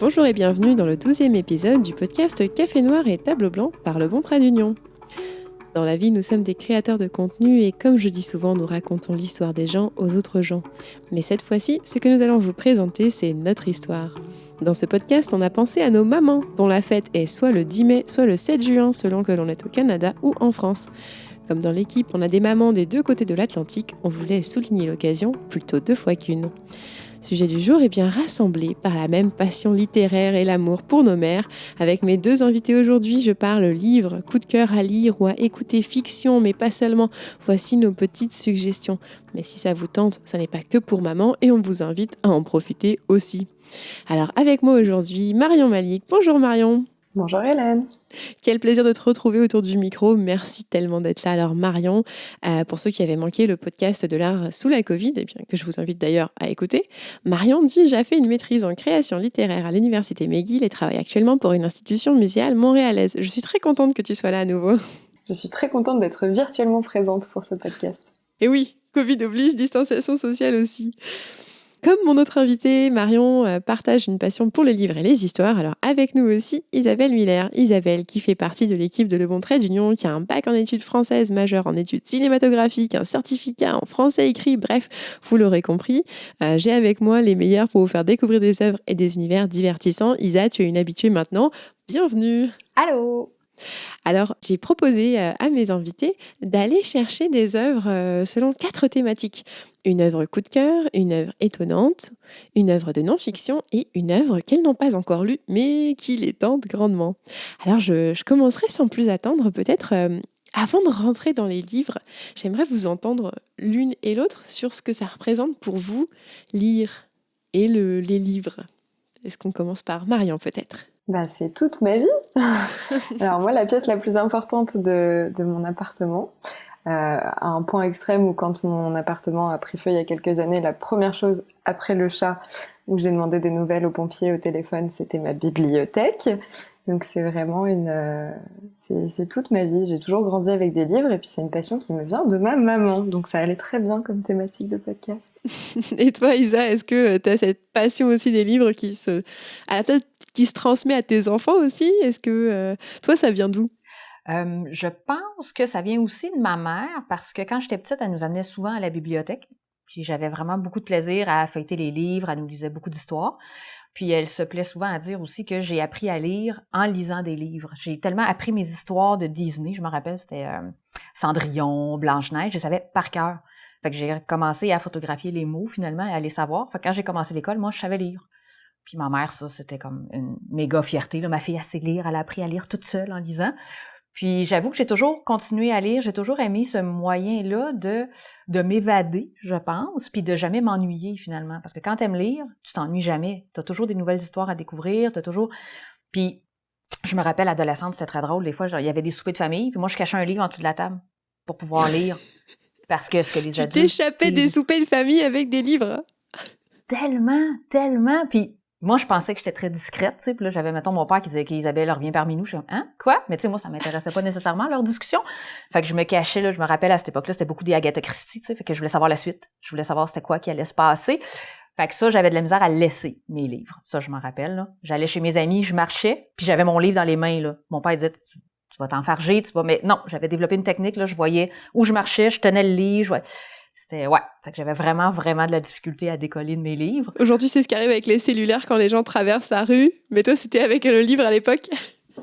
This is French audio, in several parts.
Bonjour et bienvenue dans le 12e épisode du podcast Café Noir et Table Blanc par Le Bon Trait d'Union. Dans la vie, nous sommes des créateurs de contenu et comme je dis souvent, nous racontons l'histoire des gens aux autres gens. Mais cette fois-ci, ce que nous allons vous présenter, c'est notre histoire. Dans ce podcast, on a pensé à nos mamans, dont la fête est soit le 10 mai, soit le 7 juin, selon que l'on est au Canada ou en France. Comme dans l'équipe, on a des mamans des deux côtés de l'Atlantique, on voulait souligner l'occasion, plutôt 2 fois qu'une. Sujet du jour est bien rassemblé par la même passion littéraire et l'amour pour nos mères. Avec mes 2 invités aujourd'hui, je parle livre, coup de cœur à lire ou à écouter fiction, mais pas seulement. Voici nos petites suggestions. Mais si ça vous tente, ça n'est pas que pour maman et on vous invite à en profiter aussi. Alors avec moi aujourd'hui, Marion Malik. Bonjour Marion. Bonjour Hélène. Quel plaisir de te retrouver autour du micro. Merci tellement d'être là. Alors Marion, pour ceux qui avaient manqué le podcast de l'art sous la Covid, eh bien, que je vous invite d'ailleurs à écouter, Marion dit « J'ai fait une maîtrise en création littéraire à l'université McGill et travaille actuellement pour une institution muséale montréalaise. Je suis très contente que tu sois là à nouveau. » Je suis très contente d'être virtuellement présente pour ce podcast. Et oui, Covid oblige, distanciation sociale aussi. Comme mon autre invité, Marion partage une passion pour le livre et les histoires. Alors avec nous aussi, Isabelle Muller. Isabelle qui fait partie de l'équipe de Le Bon Trait d'Union, qui a un bac en études françaises, majeur en études cinématographiques, un certificat en français écrit. Bref, vous l'aurez compris, j'ai avec moi les meilleurs pour vous faire découvrir des œuvres et des univers divertissants. Isa, tu es une habituée maintenant. Bienvenue. Allô. Alors, j'ai proposé à mes invités d'aller chercher des œuvres selon 4 thématiques. Une œuvre coup de cœur, une œuvre étonnante, une œuvre de non-fiction et une œuvre qu'elles n'ont pas encore lue, mais qui les tente grandement. Alors, je commencerai sans plus attendre, peut-être avant de rentrer dans les livres, j'aimerais vous entendre l'une et l'autre sur ce que ça représente pour vous, lire et les livres. Est-ce qu'on commence par Marion, peut-être ? C'est toute ma vie. Alors moi, la pièce la plus importante de mon appartement, à un point extrême où quand mon appartement a pris feu il y a quelques années, la première chose après le chat, où j'ai demandé des nouvelles aux pompiers au téléphone, c'était ma bibliothèque. Donc c'est vraiment c'est toute ma vie. J'ai toujours grandi avec des livres et puis c'est une passion qui me vient de ma maman. Donc ça allait très bien comme thématique de podcast. Et toi, Isa, est-ce que tu as cette passion aussi des livres qui se transmet à tes enfants aussi? Est-ce que toi, ça vient d'où? Je pense que ça vient aussi de ma mère parce que quand j'étais petite, elle nous amenait souvent à la bibliothèque. Puis j'avais vraiment beaucoup de plaisir à feuilleter les livres, elle nous lisait beaucoup d'histoires. Puis elle se plaît souvent à dire aussi que j'ai appris à lire en lisant des livres. J'ai tellement appris mes histoires de Disney, je me rappelle, c'était Cendrillon, Blanche-Neige, je savais par cœur. Fait que j'ai commencé à photographier les mots finalement et à les savoir. Fait que quand j'ai commencé l'école, moi, je savais lire. Puis ma mère, ça, c'était comme une méga fierté. Là. Ma fille, elle sait lire, elle a appris à lire toute seule en lisant. Puis j'avoue que j'ai toujours continué à lire, j'ai toujours aimé ce moyen-là de m'évader, je pense, puis de jamais m'ennuyer finalement. Parce que quand t'aimes lire, tu t'ennuies jamais. T'as toujours des nouvelles histoires à découvrir, t'as toujours... Puis je me rappelle, adolescente, c'était très drôle. Des fois, il y avait des soupers de famille, puis moi, je cachais un livre en dessous de la table pour pouvoir lire. Parce que ce que les adultes... Tu t'échappais des soupers de famille avec des livres? Tellement. Puis moi, je pensais que j'étais très discrète, tu sais. Puis là, j'avais, mettons, mon père qui disait qu'Isabelle revient parmi nous. Je suis comme, hein? Quoi? Mais tu sais, moi, ça m'intéressait pas nécessairement, leur discussion. Fait que je me cachais, là. Je me rappelle, à cette époque-là, c'était beaucoup des Agatha Christie, tu sais. Fait que je voulais savoir la suite. Je voulais savoir c'était quoi qui allait se passer. Fait que ça, j'avais de la misère à laisser mes livres. Ça, je m'en rappelle, là. J'allais chez mes amis, je marchais, puis j'avais mon livre dans les mains, là. Mon père disait, tu vas t'enfarger, mais non, j'avais développé une technique, là. Je voyais où je marchais, je tenais le livre, C'était, fait que j'avais vraiment de la difficulté à décoller de mes livres. Aujourd'hui, c'est ce qui arrive avec les cellulaires quand les gens traversent la rue. Mais toi, c'était avec le livre à l'époque?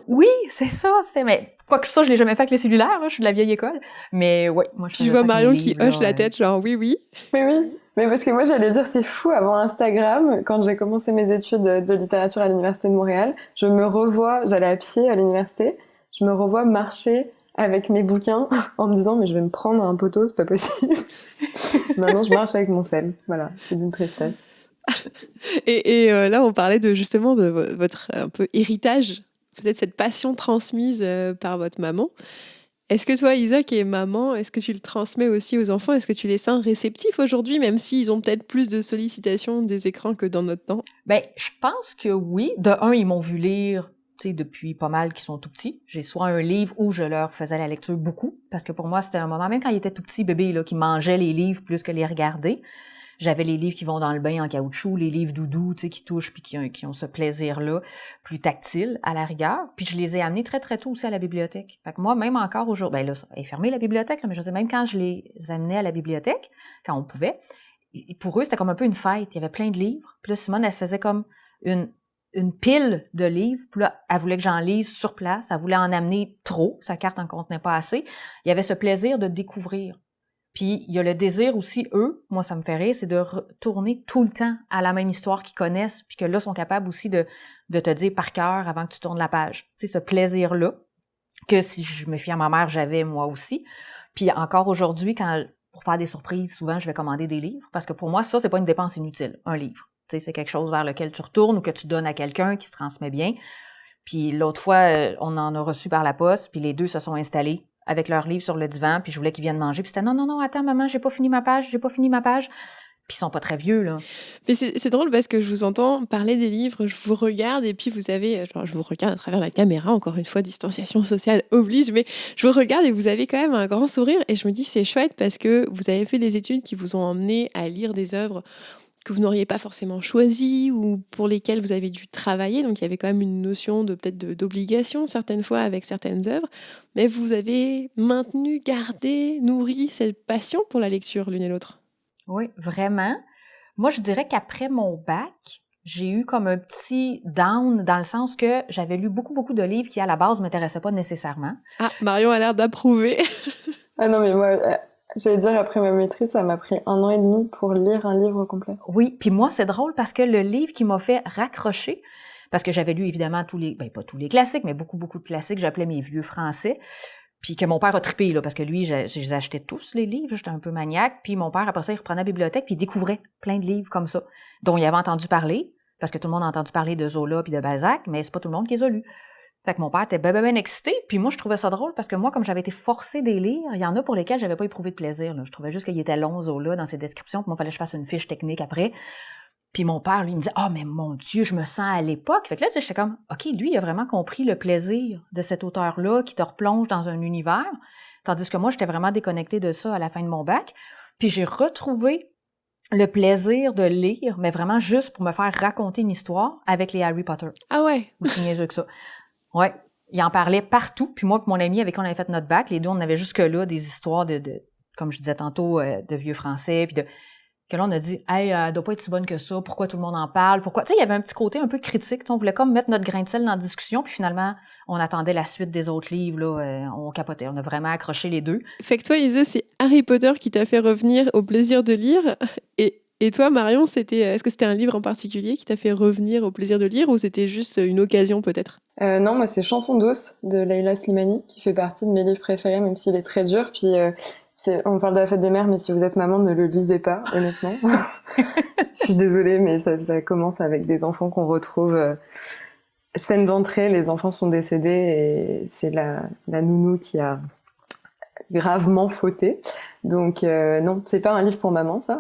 Oui, c'est ça. Mais quoique ça, je l'ai jamais fait avec les cellulaires, là. Je suis de la vieille école. Mais ouais, moi, je faisais ça. Tu vois Marion avec mes qui livres, hoche la tête, genre oui. Mais oui. Mais parce que moi, j'allais dire, c'est fou, avant Instagram, quand j'ai commencé mes études de littérature à l'Université de Montréal, j'allais à pied à l'université, je me revois marcher avec mes bouquins en me disant mais je vais me prendre un poteau, c'est pas possible. Maintenant je marche avec mon sel, voilà, c'est d'une tristesse. Et là on parlait justement de votre un peu héritage, peut-être cette passion transmise par votre maman. Est-ce que toi, Isa, qui est maman, est-ce que tu le transmets aussi aux enfants? Est-ce que tu les sens réceptifs aujourd'hui, même s'ils ont peut-être plus de sollicitations des écrans que dans notre temps? Je pense que oui. De un, ils m'ont vu lire depuis pas mal qu'ils sont tout petits. J'ai soit un livre où je leur faisais la lecture beaucoup, parce que pour moi, c'était un moment, même quand ils étaient tout petits bébés, là, qui mangeaient les livres plus que les regarder. J'avais les livres qui vont dans le bain en caoutchouc, les livres doudou, tu sais, qui touchent puis qui ont ce plaisir-là, plus tactile à la rigueur. Puis je les ai amenés très, très tôt aussi à la bibliothèque. Fait que moi, même encore aujourd'hui, ben là, ça est fermé la bibliothèque, là, mais je veux dire, même quand je les amenais à la bibliothèque, quand on pouvait, pour eux, c'était comme un peu une fête. Il y avait plein de livres. Puis là, Simone, elle faisait comme une pile de livres. Puis là, elle voulait que j'en lise sur place. Elle voulait en amener trop. Sa carte en contenait pas assez. Il y avait ce plaisir de découvrir. Puis il y a le désir aussi, eux, moi ça me fait rire, c'est de retourner tout le temps à la même histoire qu'ils connaissent, puis que là, sont capables aussi de te dire par cœur avant que tu tournes la page. Tu sais, ce plaisir-là, que si je me fie à ma mère, j'avais moi aussi. Puis encore aujourd'hui, pour faire des surprises, souvent, je vais commander des livres, parce que pour moi, ça, c'est pas une dépense inutile, un livre. Tu sais, c'est quelque chose vers lequel tu retournes ou que tu donnes à quelqu'un qui se transmet bien. Puis l'autre fois, on en a reçu par la poste, puis les deux se sont installés avec leur livre sur le divan, puis je voulais qu'ils viennent manger, puis c'était non, attends maman, j'ai pas fini ma page. Puis ils sont pas très vieux, là. Mais c'est drôle parce que je vous entends parler des livres, je vous regarde et puis vous avez, genre, je vous regarde à travers la caméra, encore une fois, distanciation sociale oblige, mais je vous regarde et vous avez quand même un grand sourire et je me dis c'est chouette parce que vous avez fait des études qui vous ont emmené à lire des œuvres que vous n'auriez pas forcément choisies ou pour lesquelles vous avez dû travailler. Donc il y avait quand même une notion d'obligation certaines fois avec certaines œuvres, mais vous avez maintenu, gardé, nourri cette passion pour la lecture l'une et l'autre. Oui, vraiment. Moi, je dirais qu'après mon bac, j'ai eu comme un petit down dans le sens que j'avais lu beaucoup de livres qui, à la base, ne m'intéressaient pas nécessairement. Ah, Marion a l'air d'approuver. Ah non, mais moi, j'allais dire, après ma maîtrise, ça m'a pris 1 an et demi pour lire un livre complet. Oui, puis moi, c'est drôle parce que le livre qui m'a fait raccrocher, parce que j'avais lu évidemment pas tous les classiques, mais beaucoup de classiques, j'appelais mes vieux français, puis que mon père a trippé, là, parce que lui, je les achetais tous, les livres, j'étais un peu maniaque, puis mon père, après ça, il reprenait la bibliothèque, puis il découvrait plein de livres comme ça, dont il avait entendu parler, parce que tout le monde a entendu parler de Zola puis de Balzac, mais c'est pas tout le monde qui les a lus. Fait que mon père était ben excité, puis moi, je trouvais ça drôle, parce que moi, comme j'avais été forcée des lire, il y en a pour lesquels j'avais pas éprouvé de plaisir, là. Je trouvais juste qu'il était long, Zola, dans ses descriptions, puis moi, il fallait que je fasse une fiche technique après. Puis mon père, lui, il me dit « Ah, mais mon Dieu, je me sens à l'époque. » Fait que là, tu sais, j'étais comme « OK, lui, il a vraiment compris le plaisir de cet auteur-là qui te replonge dans un univers. » Tandis que moi, j'étais vraiment déconnectée de ça à la fin de mon bac. Puis j'ai retrouvé le plaisir de lire, mais vraiment juste pour me faire raconter une histoire avec les Harry Potter. Ah ouais? Aussi niaiseux que ça. Ouais. Il en parlait partout. Puis moi et mon ami, avec qui on avait fait notre bac, les deux, on avait jusque-là des histoires de comme je disais tantôt, de vieux français, puis que là, on a dit, hey, elle doit pas être si bonne que ça, pourquoi tout le monde en parle, pourquoi, tu sais, il y avait un petit côté un peu critique, on voulait comme mettre notre grain de sel dans la discussion, puis finalement, on attendait la suite des autres livres, là, on capotait, on a vraiment accroché les deux. Fait que toi, Isa, c'est Harry Potter qui t'a fait revenir au plaisir de lire, et toi, Marion, est-ce que c'était un livre en particulier qui t'a fait revenir au plaisir de lire, ou c'était juste une occasion peut-être? Non, moi c'est Chanson douce de Leila Slimani, qui fait partie de mes livres préférés, même s'il est très dur, puis... on parle de la fête des mères, mais si vous êtes maman, ne le lisez pas, honnêtement. Je suis désolée, mais ça commence avec des enfants qu'on retrouve. Scène d'entrée, les enfants sont décédés et c'est la nounou qui a gravement fauté. Donc non, c'est pas un livre pour maman, ça.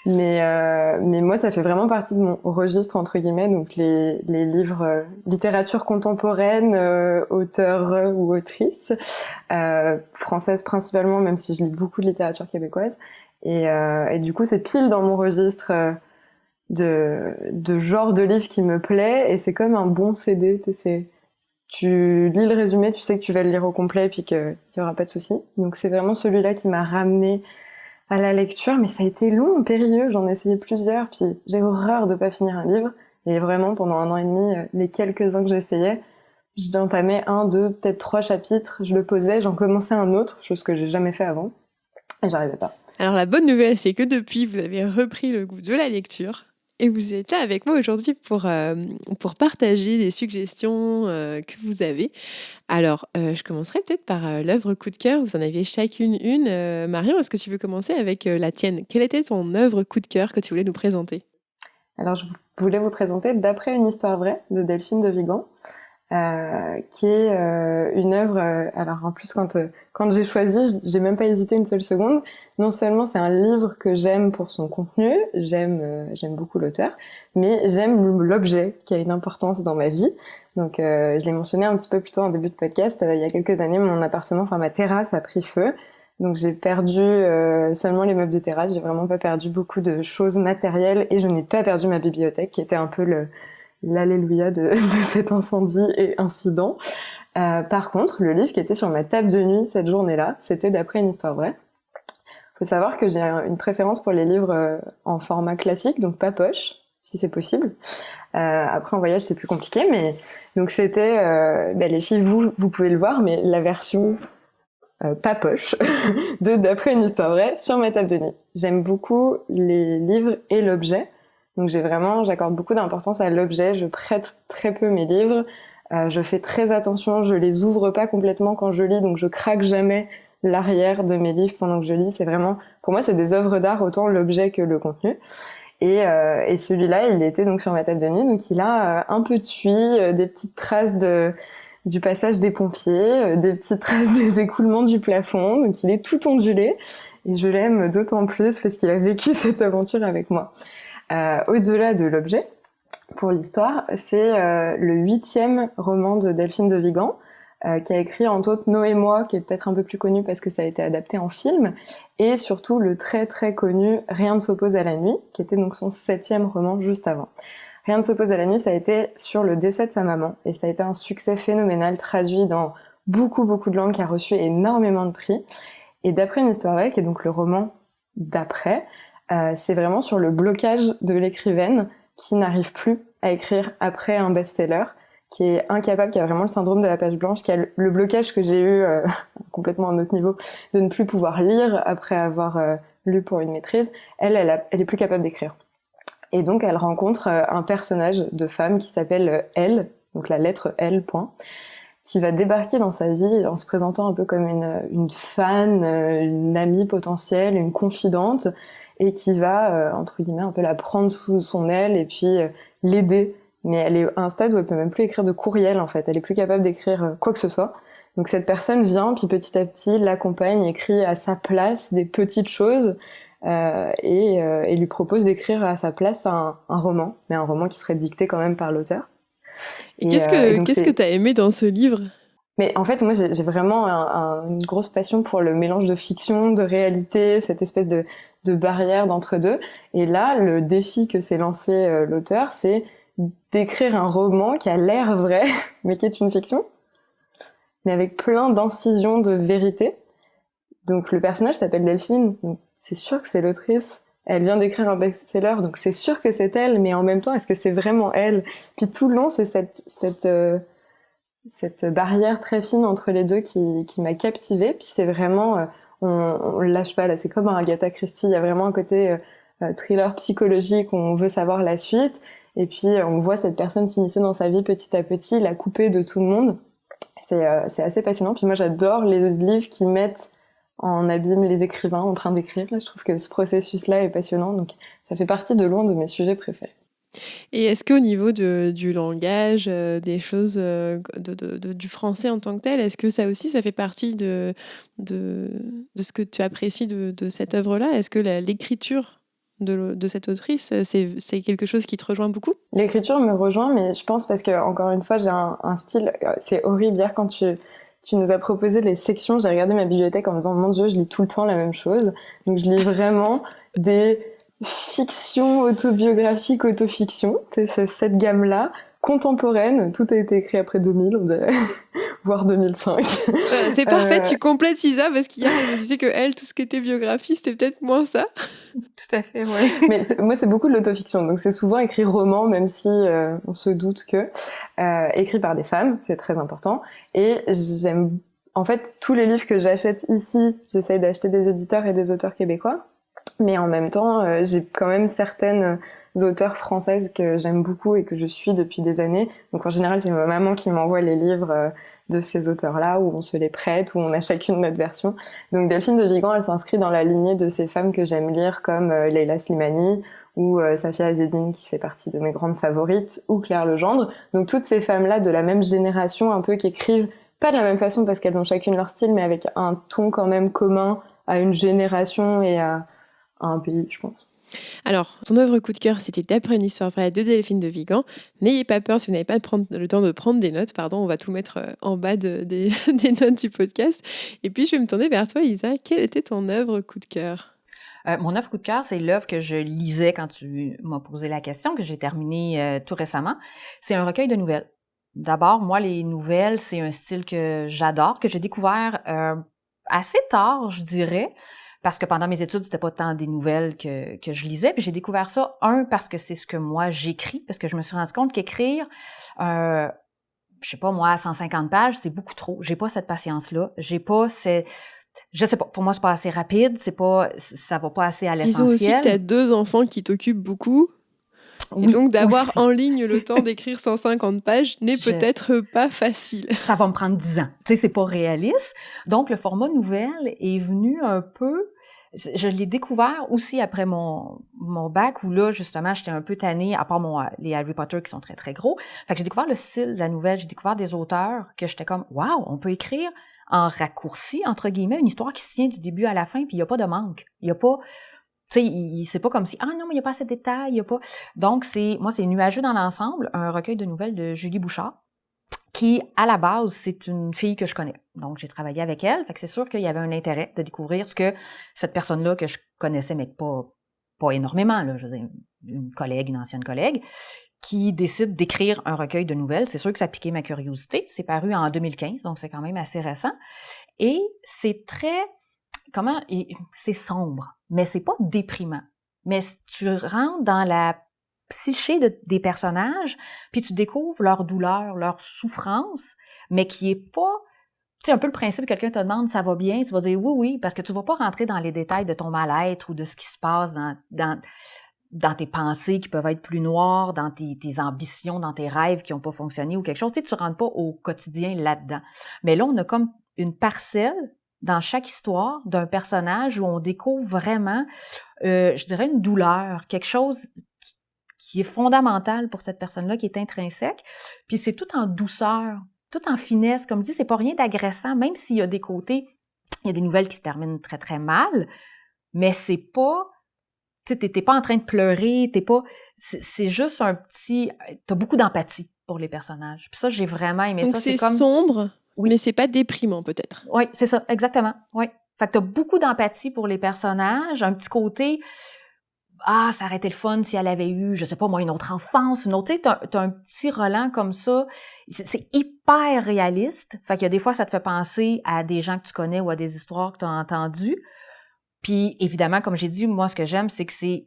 Mais moi, ça fait vraiment partie de mon registre, entre guillemets, donc les livres littérature contemporaine, auteurs ou autrices, françaises principalement, même si je lis beaucoup de littérature québécoise. Et du coup, c'est pile dans mon registre de genre de livre qui me plaît, et c'est comme un bon CD, tu lis le résumé, tu sais que tu vas le lire au complet, puis qu'il y aura pas de souci. Donc c'est vraiment celui-là qui m'a ramené à la lecture, mais ça a été long, périlleux, j'en ai essayé plusieurs, puis j'ai horreur de pas finir un livre, et vraiment pendant 1 an et demi, les quelques-uns que j'essayais, j'entamais 1, 2, peut-être 3 chapitres, je le posais, j'en commençais un autre, chose que j'ai jamais fait avant, et j'arrivais pas. Alors la bonne nouvelle, c'est que depuis, vous avez repris le goût de la lecture, et vous êtes là avec moi aujourd'hui pour partager des suggestions que vous avez. Alors, je commencerai peut-être par l'œuvre coup de cœur. Vous en aviez chacune une. Marion, est-ce que tu veux commencer avec la tienne? Quelle était ton œuvre coup de cœur que tu voulais nous présenter? Alors, je voulais vous présenter D'après une histoire vraie de Delphine de Vigan, qui est une œuvre... alors, en plus, quand j'ai choisi, j'ai même pas hésité une seule seconde. Non seulement c'est un livre que j'aime pour son contenu, j'aime beaucoup l'auteur, mais j'aime l'objet qui a une importance dans ma vie. Donc, je l'ai mentionné un petit peu plus tôt en début de podcast. Il y a quelques années, mon appartement, enfin ma terrasse a pris feu. Donc j'ai perdu seulement les meubles de terrasse, j'ai vraiment pas perdu beaucoup de choses matérielles et je n'ai pas perdu ma bibliothèque qui était un peu l'alléluia de cet incendie et incident. Par contre, le livre qui était sur ma table de nuit cette journée-là, c'était d'après une histoire vraie. Faut savoir que j'ai une préférence pour les livres en format classique, donc pas poche, si c'est possible. Après en voyage c'est plus compliqué, mais donc c'était les filles, vous pouvez le voir, mais la version pas poche de d'après une histoire vraie sur ma table de nuit. J'aime beaucoup les livres et l'objet, donc j'accorde beaucoup d'importance à l'objet. Je prête très peu mes livres, je fais très attention, je les ouvre pas complètement quand je lis, donc je craque jamais l'arrière de mes livres pendant que je lis. C'est vraiment, pour moi, c'est des œuvres d'art, autant l'objet que le contenu. Et celui-là, il était donc sur ma table de nuit, donc il a un peu de suie, des petites traces du passage des pompiers, des petites traces des écoulements du plafond, donc il est tout ondulé, et je l'aime d'autant plus parce qu'il a vécu cette aventure avec moi. Au-delà de l'objet, pour l'histoire, c'est le 8e roman de Delphine de Vigan, qui a écrit entre autres Noé et moi, qui est peut-être un peu plus connu parce que ça a été adapté en film, et surtout le très très connu Rien ne s'oppose à la nuit, qui était donc son 7e roman juste avant. Rien ne s'oppose à la nuit, ça a été sur le décès de sa maman, et ça a été un succès phénoménal, traduit dans beaucoup de langues, qui a reçu énormément de prix. Et d'après une histoire vraie, qui est donc le roman d'après, c'est vraiment sur le blocage de l'écrivaine qui n'arrive plus à écrire après un best-seller, qui est incapable, qui a vraiment le syndrome de la page blanche, qui a le blocage que j'ai eu complètement à un autre niveau, de ne plus pouvoir lire après avoir lu pour une maîtrise. Elle est plus capable d'écrire. Et donc elle rencontre un personnage de femme qui s'appelle L, donc la lettre L, qui va débarquer dans sa vie en se présentant un peu comme une fan, une amie potentielle, une confidente, et qui va, entre guillemets, un peu la prendre sous son aile et puis l'aider. Mais elle est à un stade où elle peut même plus écrire de courriel, en fait. Elle est plus capable d'écrire quoi que ce soit. Donc cette personne vient, puis petit à petit l'accompagne, écrit à sa place des petites choses, et lui propose d'écrire à sa place un roman, mais un roman qui serait dicté quand même par l'auteur. Qu'est-ce que t'as aimé dans ce livre ? Mais en fait, moi, j'ai vraiment une grosse passion pour le mélange de fiction, de réalité, cette espèce de barrière d'entre-deux. Et là, le défi que s'est lancé l'auteur, c'est d'écrire un roman qui a l'air vrai, mais qui est une fiction, mais avec plein d'incisions de vérité. Donc le personnage s'appelle Delphine, donc c'est sûr que c'est l'autrice. Elle vient d'écrire un best-seller, donc c'est sûr que c'est elle, mais en même temps, est-ce que c'est vraiment elle ? Puis tout le long, c'est cette barrière très fine entre les deux qui m'a captivée. Puis c'est vraiment, on lâche pas là, c'est comme un Agatha Christie, il y a vraiment un côté thriller psychologique où on veut savoir la suite. Et puis on voit cette personne s'immiscer dans sa vie petit à petit, la couper de tout le monde. C'est assez passionnant. Puis moi j'adore les livres qui mettent en abîme les écrivains en train d'écrire. Là, je trouve que ce processus-là est passionnant. Donc ça fait partie de loin de mes sujets préférés. Et est-ce qu'au niveau du langage, des choses, du français en tant que tel, est-ce que ça aussi, ça fait partie de ce que tu apprécies de cette œuvre-là ? Est-ce que l'écriture de cette autrice, c'est quelque chose qui te rejoint beaucoup ? L'écriture me rejoint, mais je pense parce que, encore une fois, j'ai un style... C'est horrible. Hier, quand tu nous as proposé les sections, j'ai regardé ma bibliothèque en me disant « Mon Dieu, je lis tout le temps la même chose ». Donc, je lis vraiment des fiction autobiographique, autofiction, c'est cette gamme-là, contemporaine, tout a été écrit après 2000, voire 2005. C'est parfait, tu complètes Isa, parce qu'hier, elle me disait que elle, tout ce qui était biographie, c'était peut-être moins ça. Tout à fait, oui. Mais moi, c'est beaucoup de l'autofiction, donc c'est souvent écrit roman, même si on se doute que écrit par des femmes, c'est très important. Et j'aime, en fait, tous les livres que j'achète ici, j'essaye d'acheter des éditeurs et des auteurs québécois. Mais en même temps, j'ai quand même certaines auteurs françaises que j'aime beaucoup et que je suis depuis des années. Donc en général, c'est ma maman qui m'envoie les livres de ces auteurs-là, où on se les prête, où on a chacune notre version. Donc Delphine de Vigan, elle s'inscrit dans la lignée de ces femmes que j'aime lire, comme Leila Slimani, ou Safia Azedine, qui fait partie de mes grandes favorites, ou Claire Legendre. Donc toutes ces femmes-là de la même génération, un peu qui écrivent pas de la même façon parce qu'elles ont chacune leur style, mais avec un ton quand même commun à une génération et à un pays, je pense. Alors, ton œuvre coup de cœur, c'était d'après une histoire vraie de Delphine de Vigan. N'ayez pas peur si vous n'avez pas le temps de prendre des notes, pardon, on va tout mettre en bas des notes du podcast. Et puis, je vais me tourner vers toi, Isa. Quelle était ton œuvre coup de cœur? Mon œuvre coup de cœur, c'est l'œuvre que je lisais quand tu m'as posé la question, que j'ai terminée tout récemment. C'est un recueil de nouvelles. D'abord, moi, les nouvelles, c'est un style que j'adore, que j'ai découvert assez tard, je dirais, parce que pendant mes études, c'était pas tant des nouvelles que je lisais. Puis j'ai découvert ça, parce que c'est ce que moi j'écris, parce que je me suis rendu compte qu'écrire, je sais pas moi, 150 pages, c'est beaucoup trop. J'ai pas cette patience-là. Je sais pas, pour moi, c'est pas assez rapide, ça va pas assez à Disons aussi que tu as l'essentiel. 2 enfants qui t'occupent beaucoup. Et Oui, donc, d'avoir aussi. en ligne le temps d'écrire 150 pages n'est peut-être pas facile. Ça va me prendre 10 ans. Tu sais, c'est pas réaliste. Donc, le format nouvelle est venu un peu... Je l'ai découvert aussi après mon bac, où là, justement, j'étais un peu tannée, à part les Harry Potter qui sont très, très gros. Fait que j'ai découvert le style de la nouvelle, j'ai découvert des auteurs que j'étais comme, waouh, on peut écrire en raccourci, entre guillemets, une histoire qui se tient du début à la fin, puis il n'y a pas de manque. Il y a pas... Tu sais, c'est pas comme si, ah non, mais il n'y a pas assez de détails, il y a pas... Donc, c'est Nuageux dans l'ensemble, un recueil de nouvelles de Julie Bouchard, qui, à la base, c'est une fille que je connais. Donc, j'ai travaillé avec elle. Fait que c'est sûr qu'il y avait un intérêt de découvrir ce que cette personne-là que je connaissais, mais pas énormément, là, je veux dire, une collègue, une ancienne collègue, qui décide d'écrire un recueil de nouvelles. C'est sûr que ça a piqué ma curiosité. C'est paru en 2015, donc c'est quand même assez récent. Et c'est très... c'est sombre, mais c'est pas déprimant. Mais tu rentres dans la psyché des personnages, puis tu découvres leur douleur, leur souffrance, mais qui est pas... Tu sais, un peu le principe, quelqu'un te demande « ça va bien », tu vas dire « oui, oui », parce que tu vas pas rentrer dans les détails de ton mal-être ou de ce qui se passe dans tes pensées qui peuvent être plus noires, dans tes ambitions, dans tes rêves qui ont pas fonctionné ou quelque chose. Tu sais, tu rentres pas au quotidien là-dedans. Mais là, on a comme une parcelle dans chaque histoire d'un personnage où on découvre vraiment, je dirais, une douleur, quelque chose qui est fondamental pour cette personne-là, qui est intrinsèque. Puis c'est tout en douceur, tout en finesse. Comme je dis, c'est pas rien d'agressant, même s'il y a des côtés, il y a des nouvelles qui se terminent très, très mal, mais c'est pas... Tu sais, t'es pas en train de pleurer, c'est juste t'as beaucoup d'empathie pour les personnages. Puis ça, j'ai vraiment aimé Donc ça. c'est sombre, oui, mais c'est pas déprimant peut-être. Oui, c'est ça, exactement. Oui. Fait que t'as beaucoup d'empathie pour les personnages, un petit côté, ça aurait été le fun si elle avait eu, je sais pas moi, une autre enfance, une autre, tu sais, t'as un petit Roland comme ça. C'est hyper réaliste. Fait qu'il y a des fois, ça te fait penser à des gens que tu connais ou à des histoires que tu as entendues. Puis, évidemment, comme j'ai dit, moi, ce que j'aime, c'est que c'est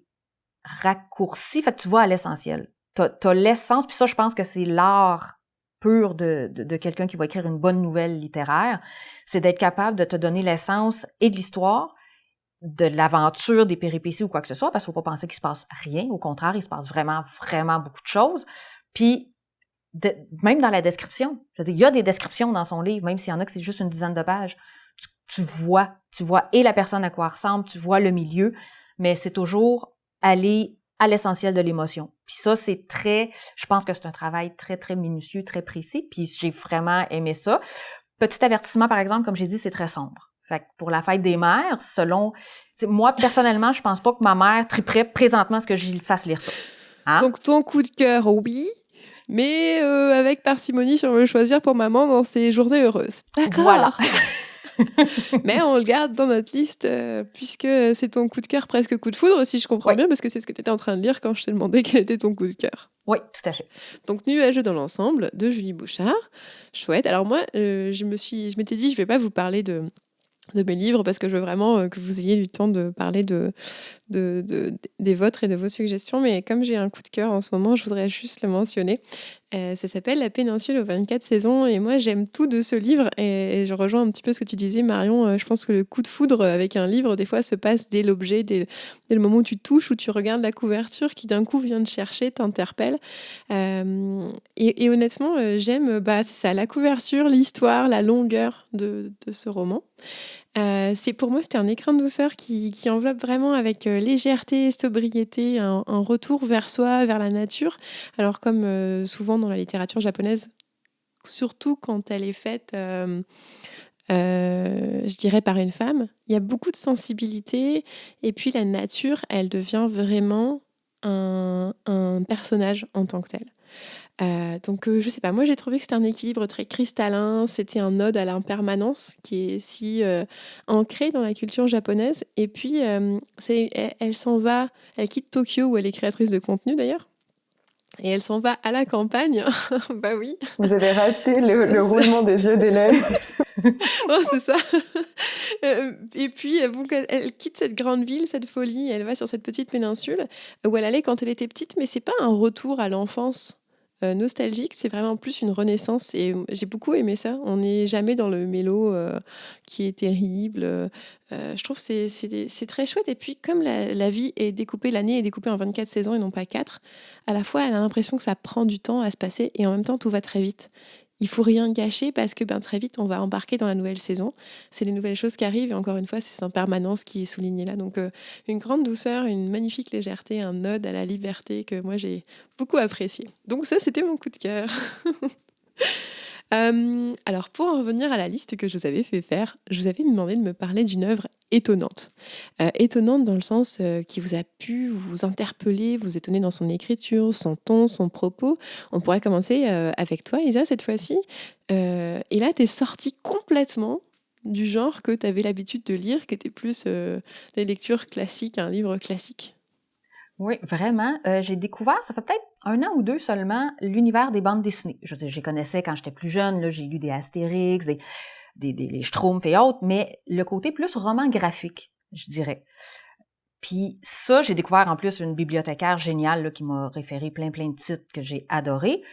raccourci. Fait que tu vois à l'essentiel. T'as l'essence, puis ça, je pense que c'est l'art pur de quelqu'un qui va écrire une bonne nouvelle littéraire. C'est d'être capable de te donner l'essence et de l'histoire, de l'aventure, des péripéties ou quoi que ce soit, parce qu'il faut pas penser qu'il se passe rien. Au contraire, il se passe vraiment, vraiment beaucoup de choses. Puis, même dans la description, je veux dire, il y a des descriptions dans son livre, même s'il y en a que c'est juste une dizaine de pages. Tu vois et la personne à quoi elle ressemble, tu vois le milieu, mais c'est toujours aller à l'essentiel de l'émotion. Puis ça, je pense que c'est un travail très, très minutieux, très précis, puis j'ai vraiment aimé ça. Petit avertissement, par exemple, comme j'ai dit, c'est très sombre. Fait que pour la fête des mères, moi, personnellement, je pense pas que ma mère triperait présentement à ce que je lui fasse lire ça. Hein? Donc ton coup de cœur, oui, mais avec parcimonie si on veut le choisir pour maman dans ses journées heureuses. D'accord. Voilà. Mais on le garde dans notre liste puisque c'est ton coup de cœur, presque coup de foudre, si je comprends bien, parce que c'est ce que tu étais en train de lire quand je t'ai demandé quel était ton coup de cœur. Oui, tout à fait. Donc Nuageux dans l'ensemble de Julie Bouchard. Chouette. Alors moi, je m'étais dit, je vais pas vous parler de mes livres parce que je veux vraiment que vous ayez du temps de parler des vôtres et de vos suggestions. Mais comme j'ai un coup de cœur en ce moment, je voudrais juste le mentionner. Ça s'appelle La péninsule aux 24 saisons et moi j'aime tout de ce livre et je rejoins un petit peu ce que tu disais Marion. Je pense que le coup de foudre avec un livre des fois se passe dès l'objet, dès le moment où tu touches, où tu regardes la couverture qui d'un coup vient te chercher, t'interpelle. Et honnêtement j'aime c'est ça, la couverture, l'histoire, la longueur de ce roman. Pour moi, c'était un écrin de douceur qui enveloppe vraiment avec légèreté, sobriété, un retour vers soi, vers la nature. Alors comme souvent dans la littérature japonaise, surtout quand elle est faite je dirais par une femme. Il y a beaucoup de sensibilité et puis la nature, elle devient vraiment un personnage en tant que tel. Donc je sais pas, moi j'ai trouvé que c'était un équilibre très cristallin, c'était un ode à l'impermanence qui est si, ancré dans la culture japonaise et puis, elle s'en va, elle quitte Tokyo où elle est créatrice de contenu d'ailleurs et elle s'en va à la campagne. Bah oui, Vous avez raté le roulement des yeux d'Hélène. oh c'est ça. Et puis, donc elle quitte cette grande ville, cette folie, elle va sur cette petite péninsule où elle allait quand elle était petite, mais c'est pas un retour à l'enfance, nostalgique, c'est vraiment plus une renaissance et j'ai beaucoup aimé ça. On n'est jamais dans le mélo, qui est terrible, je trouve que c'est très chouette et puis comme la vie est découpée, l'année est découpée en 24 saisons et non pas 4, à la fois elle a l'impression que ça prend du temps à se passer et en même temps tout va très vite. Il faut rien gâcher parce que, ben, très vite on va embarquer dans la nouvelle saison. C'est les nouvelles choses qui arrivent et encore une fois, c'est cette impermanence qui est soulignée là. Donc, une grande douceur, une magnifique légèreté, un ode à la liberté que moi j'ai beaucoup apprécié. Donc ça, c'était mon coup de cœur. Alors pour en revenir à la liste que je vous avais fait faire, je vous avais demandé de me parler d'une œuvre étonnante. Étonnante dans le sens, qui vous a pu vous interpeller, vous étonner dans son écriture, son ton, son propos. On pourrait commencer, avec toi Isa cette fois-ci. Et là tu es sortie complètement du genre que tu avais l'habitude de lire, qui était plus, les lectures classiques, un livre classique. Oui, vraiment. J'ai découvert, ça fait peut-être 1 an ou 2 seulement, l'univers des bandes dessinées. Je veux dire, je les connaissais quand j'étais plus jeune, là, j'ai lu des Astérix, les Schtroumpfs et autres, mais le côté plus roman graphique, je dirais. Puis ça, j'ai découvert en plus une bibliothécaire géniale là, qui m'a référé plein de titres que j'ai adorés,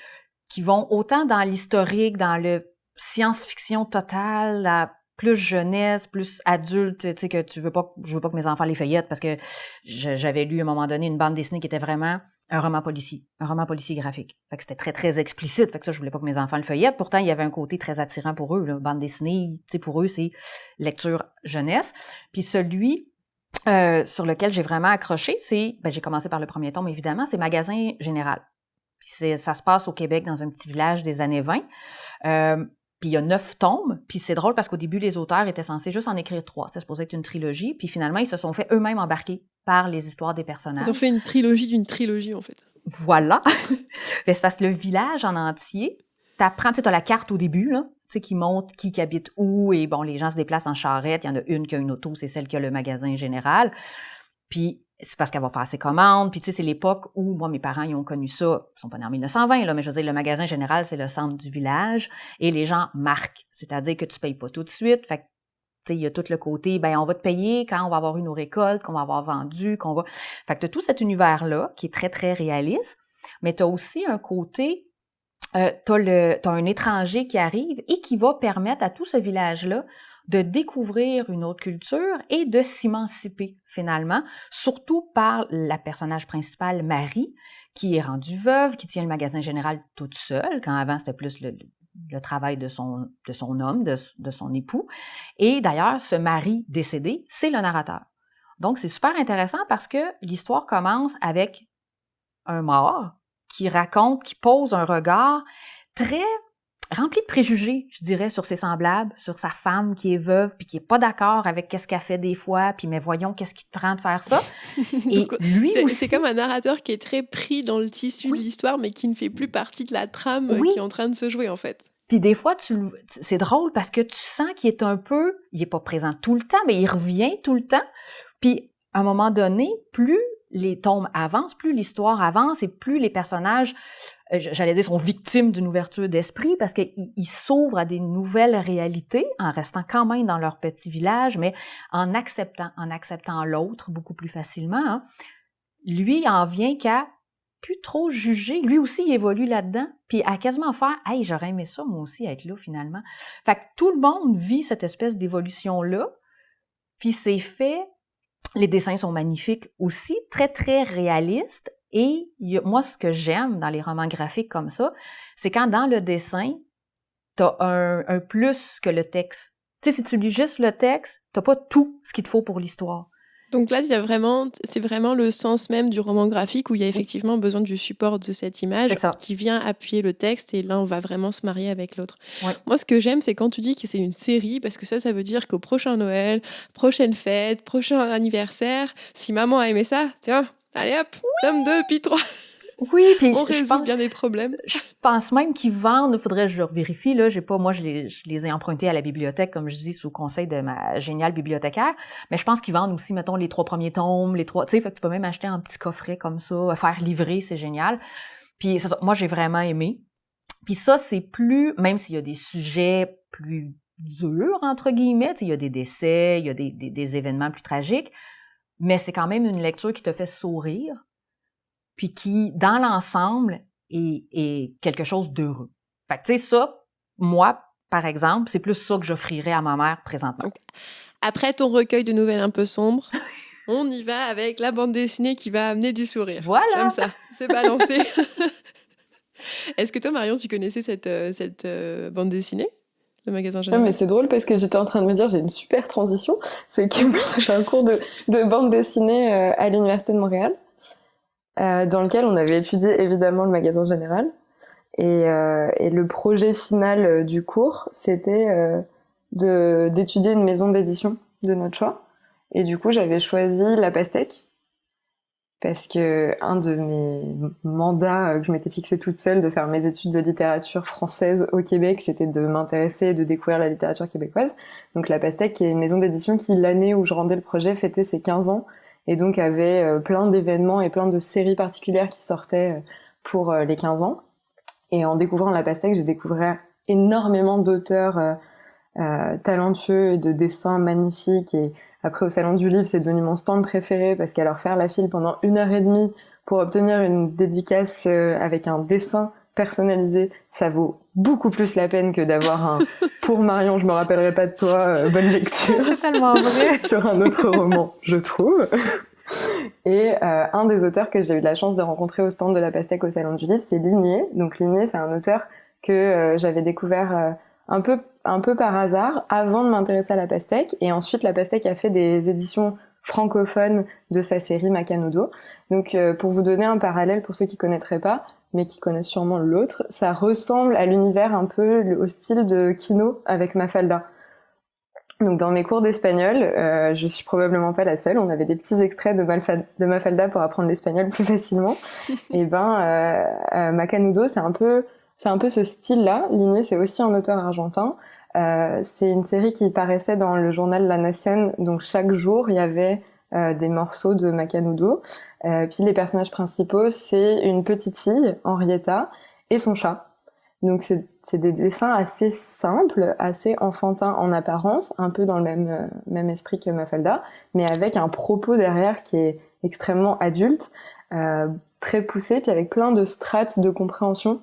qui vont autant dans l'historique, dans le science-fiction totale, la plus jeunesse, plus adulte, tu sais que je veux pas que mes enfants les feuillettent parce que j'avais lu à un moment donné une bande dessinée qui était vraiment un roman policier graphique. Fait que c'était très explicite, fait que ça je voulais pas que mes enfants le feuillettent. Pourtant, il y avait un côté très attirant pour eux, là. Bande dessinée, tu sais pour eux c'est lecture jeunesse. Puis celui sur lequel j'ai vraiment accroché, j'ai commencé par le premier tome évidemment, c'est Magasin Général. Puis ça se passe au Québec dans un petit village des années 20. Puis il y a 9 tomes, puis c'est drôle parce qu'au début, les auteurs étaient censés juste en écrire 3. C'était supposé être une trilogie, puis finalement, ils se sont fait eux-mêmes embarquer par les histoires des personnages. Ils ont fait une trilogie d'une trilogie, en fait. Voilà! Mais c'est parce que le village en entier, t'apprends, tu sais, t'as la carte au début, là, tu sais, qui montre qui habite où, et bon, les gens se déplacent en charrette, il y en a une qui a une auto, c'est celle qui a le magasin général. Puis c'est parce qu'elle va faire ses commandes. Puis tu sais, c'est l'époque où, moi, mes parents, ils ont connu ça. Ils sont pas nés en 1920, là, mais je veux dire, le magasin général, c'est le centre du village. Et les gens marquent. C'est-à-dire que tu payes pas tout de suite. Fait que, tu sais, il y a tout le côté, on va te payer quand on va avoir eu nos récoltes, qu'on va avoir vendu, Fait que t'as tout cet univers-là, qui est très réaliste. Mais t'as aussi un côté, t'as un étranger qui arrive et qui va permettre à tout ce village-là de découvrir une autre culture et de s'émanciper finalement, surtout par la personnage principale, Marie, qui est rendue veuve, qui tient le magasin général toute seule, quand avant c'était plus le travail de son homme, de son époux. Et d'ailleurs, ce mari décédé, c'est le narrateur. Donc c'est super intéressant parce que l'histoire commence avec un mort qui pose un regard très rempli de préjugés, je dirais, sur ses semblables, sur sa femme qui est veuve puis qui est pas d'accord avec qu'est-ce qu'elle fait des fois, puis mais voyons qu'est-ce qui te prend de faire ça. Et Donc, lui aussi, c'est comme un narrateur qui est très pris dans le tissu de l'histoire, mais qui ne fait plus partie de la trame qui est en train de se jouer en fait. Puis des fois, c'est drôle parce que tu sens qu'il est il est pas présent tout le temps, mais il revient tout le temps. Puis à un moment donné, plus les tomes avancent, plus l'histoire avance et plus les personnages, j'allais dire, sont victimes d'une ouverture d'esprit parce qu'ils s'ouvrent à des nouvelles réalités en restant quand même dans leur petit village, mais en acceptant l'autre beaucoup plus facilement. Hein. Lui, il en vient qu'à plus trop juger. Lui aussi, il évolue là-dedans, puis à quasiment faire « Hey, j'aurais aimé ça, moi aussi, être là, finalement. » Fait que tout le monde vit cette espèce d'évolution-là, puis c'est fait. Les dessins sont magnifiques aussi, très réalistes. Et moi, ce que j'aime dans les romans graphiques comme ça, c'est quand dans le dessin, t'as un plus que le texte. Tu sais, si tu lis juste le texte, t'as pas tout ce qu'il te faut pour l'histoire. Donc là, c'est vraiment le sens même du roman graphique où il y a Oui, effectivement besoin du support de cette c'est image ça. qui vient appuyer le texte et là, on va vraiment se marier avec l'autre. Oui. Moi, ce que j'aime, c'est quand tu dis que c'est une série parce que ça veut dire qu'au prochain Noël, prochaine fête, prochain anniversaire, si maman a aimé ça, tiens, allez hop, tome 2 puis 3, Oui, puis on résout bien des problèmes. je pense même qu'ils vendent, il faudrait que je vérifie, là, j'ai pas, moi, je les ai empruntés à la bibliothèque, comme je dis, sous conseil de ma géniale bibliothécaire, mais je pense qu'ils vendent aussi, mettons, les 3 premiers tomes, tu sais, fait que tu peux même acheter un petit coffret comme ça, faire livrer, c'est génial. Puis c'est ça, moi, j'ai vraiment aimé. Puis ça, c'est plus, même s'il y a des sujets plus durs, entre guillemets, tu sais, il y a des décès, il y a des événements plus tragiques, mais c'est quand même une lecture qui te fait sourire, puis qui, dans l'ensemble, est quelque chose d'heureux. Fait que, tu sais, ça, moi, par exemple, c'est plus ça que j'offrirais à ma mère présentement. Donc, après ton recueil de nouvelles un peu sombres, on y va avec la bande dessinée qui va amener du sourire. Voilà! J'aime ça, c'est balancé. Est-ce que toi, Marion, tu connaissais cette bande dessinée, le magasin Ouais, mais général? c'est drôle parce que j'étais en train de me dire, j'ai une super transition. C'est que moi, j'ai fait un cours de bande dessinée à l'Université de Montréal, dans lequel on avait étudié évidemment le magasin général. Et le projet final du cours, c'était d'étudier une maison d'édition de notre choix. Et du coup, j'avais choisi La Pastèque, parce que un de mes mandats que je m'étais fixé toute seule de faire mes études de littérature française au Québec, c'était de m'intéresser et de découvrir la littérature québécoise. Donc La Pastèque, qui est une maison d'édition qui, l'année où je rendais le projet, fêtait ses 15 ans, et donc avait plein d'événements et plein de séries particulières qui sortaient pour les 15 ans. Et en découvrant La Pastèque, j'ai découvert énormément d'auteurs talentueux et de dessins magnifiques. Et après, au Salon du Livre, c'est devenu mon stand préféré parce qu'à leur faire la file pendant 1 heure et demie pour obtenir une dédicace avec un dessin personnalisé, ça vaut beaucoup plus la peine que d'avoir un pour Marion, je me rappellerai pas de toi, bonne lecture C'est tellement vrai! sur un autre roman, je trouve. Et un des auteurs que j'ai eu la chance de rencontrer au stand de La Pastèque au Salon du Livre, c'est Ligné. Donc Ligné, c'est un auteur que j'avais découvert un peu par hasard avant de m'intéresser à La Pastèque. Et ensuite, La Pastèque a fait des éditions francophones de sa série Macanudo. Donc pour vous donner un parallèle pour ceux qui connaîtraient pas, mais qui connaissent sûrement l'autre, ça ressemble à l'univers un peu au style de Kino avec Mafalda. Donc dans mes cours d'espagnol, je suis probablement pas la seule, on avait des petits extraits de Mafalda pour apprendre l'espagnol plus facilement. Et Macanudo, c'est un peu ce style-là. Ligné, c'est aussi un auteur argentin. C'est une série qui paraissait dans le journal La Nación, donc chaque jour il y avait des morceaux de Macanudo. Puis les personnages principaux, c'est une petite fille, Henrietta, et son chat. Donc c'est des dessins assez simples, assez enfantins en apparence, un peu dans le même esprit que Mafalda, mais avec un propos derrière qui est extrêmement adulte, très poussé, puis avec plein de strates de compréhension,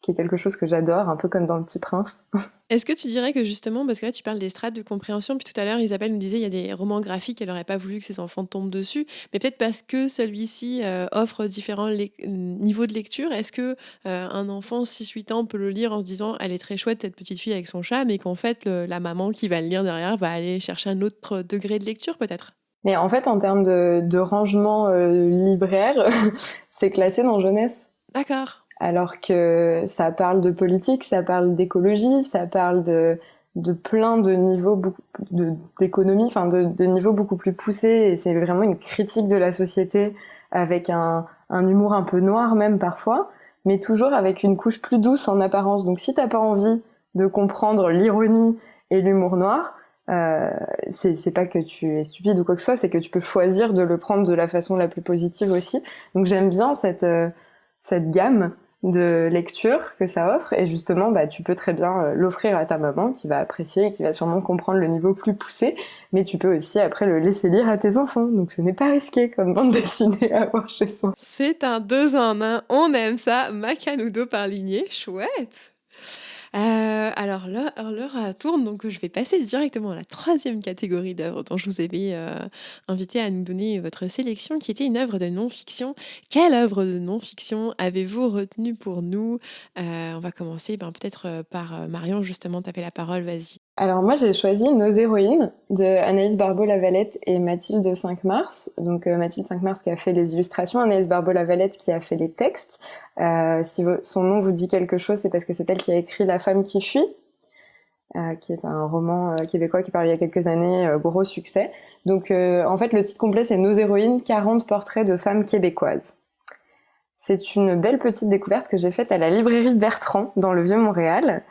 qui est quelque chose que j'adore, un peu comme dans Le Petit Prince. Est-ce que tu dirais que justement, parce que là tu parles des strates de compréhension, puis tout à l'heure Isabelle nous disait il y a des romans graphiques, elle n'aurait pas voulu que ses enfants tombent dessus, mais peut-être parce que celui-ci offre différents niveaux de lecture, est-ce que un enfant 6-8 ans peut le lire en se disant elle est très chouette cette petite fille avec son chat, mais qu'en fait la maman qui va le lire derrière va aller chercher un autre degré de lecture peut-être? Mais en fait, en termes de rangement libraire, c'est classé dans jeunesse. D'accord. Alors que ça parle de politique, ça parle d'écologie, ça parle de plein de niveaux d'économie, enfin de niveaux beaucoup plus poussés, et c'est vraiment une critique de la société avec un humour un peu noir même parfois, mais toujours avec une couche plus douce en apparence. Donc si t'as pas envie de comprendre l'ironie et l'humour noir, c'est pas que tu es stupide ou quoi que ce soit, c'est que tu peux choisir de le prendre de la façon la plus positive aussi. Donc j'aime bien cette gamme de lecture que ça offre, et justement tu peux très bien l'offrir à ta maman qui va apprécier et qui va sûrement comprendre le niveau plus poussé, mais tu peux aussi après le laisser lire à tes enfants, donc ce n'est pas risqué comme bande dessinée à avoir chez soi. C'est un 2 en 1, on aime ça. Macanudo par Ligné, chouette. Alors là, l'heure tourne, donc je vais passer directement à la troisième catégorie d'œuvres dont je vous avais invité à nous donner votre sélection, qui était une œuvre de non-fiction. Quelle œuvre de non-fiction avez-vous retenue pour nous? On va commencer peut-être par Marion, justement, taper la parole, vas-y. Alors moi j'ai choisi Nos héroïnes de Anaïs Barbeau-Lavalette et Mathilde 5 Mars. Donc Mathilde 5 Mars qui a fait les illustrations, Anaïs Barbeau-Lavalette qui a fait les textes. Si son nom vous dit quelque chose, c'est parce que c'est elle qui a écrit La femme qui fuit, qui est un roman québécois qui est paru il y a quelques années, gros succès. Donc en fait le titre complet c'est Nos héroïnes, 40 portraits de femmes québécoises. C'est une belle petite découverte que j'ai faite à la librairie Bertrand dans le Vieux-Montréal.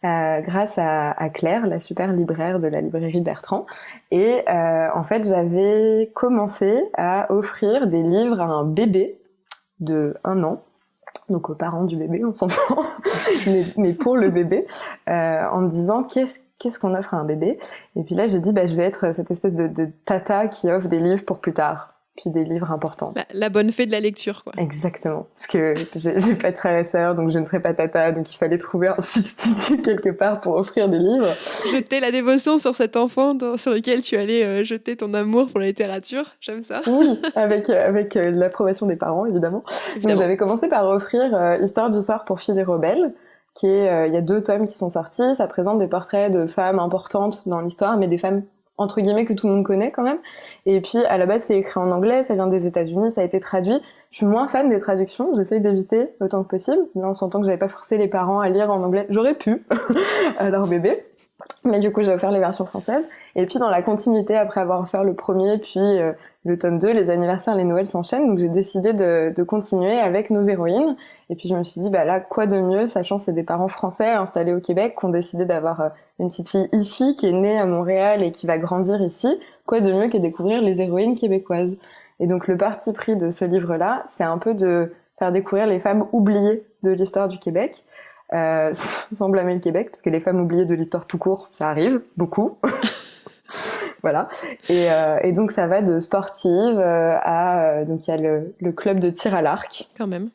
Grâce à Claire, la super libraire de la librairie Bertrand. Et en fait, j'avais commencé à offrir des livres à un bébé de 1 an, donc aux parents du bébé, on s'entend, mais pour le bébé, en me disant qu'est-ce qu'on offre à un bébé. Et puis là, j'ai dit, je vais être cette espèce de tata qui offre des livres pour plus tard. Puis des livres importants. La bonne fée de la lecture, quoi. Exactement. Parce que j'ai pas de frères et sœurs, donc je ne serai pas tata, donc il fallait trouver un substitut quelque part pour offrir des livres. Jeter la dévotion sur cet enfant sur lequel tu allais jeter ton amour pour la littérature, j'aime ça. Oui, avec l'approbation des parents, évidemment. Donc j'avais commencé par offrir Histoire du sort pour filles rebelles, qui est, il y a 2 tomes qui sont sortis, ça présente des portraits de femmes importantes dans l'histoire, mais des femmes entre guillemets que tout le monde connaît quand même. Et puis à la base c'est écrit en anglais, ça vient des États-Unis, ça a été traduit. Je suis moins fan des traductions, j'essaye d'éviter autant que possible. Là on s'entend que j'avais pas forcé les parents à lire en anglais, j'aurais pu à leur bébé. Mais du coup j'ai offert les versions françaises. Et puis dans la continuité, après avoir offert le premier, puis le tome 2, les anniversaires, les Noëls s'enchaînent, donc j'ai décidé de continuer avec Nos héroïnes. Et puis je me suis dit, là, quoi de mieux, sachant que c'est des parents français installés au Québec, qui ont décidé d'avoir une petite fille ici, qui est née à Montréal et qui va grandir ici, quoi de mieux que découvrir les héroïnes québécoises. Et donc le parti pris de ce livre-là, c'est un peu de faire découvrir les femmes oubliées de l'histoire du Québec, sans blâmer le Québec, parce que les femmes oubliées de l'histoire tout court, ça arrive, beaucoup. Voilà. Et donc ça va de sportive à donc il y a le club de tir à l'arc. Quand même.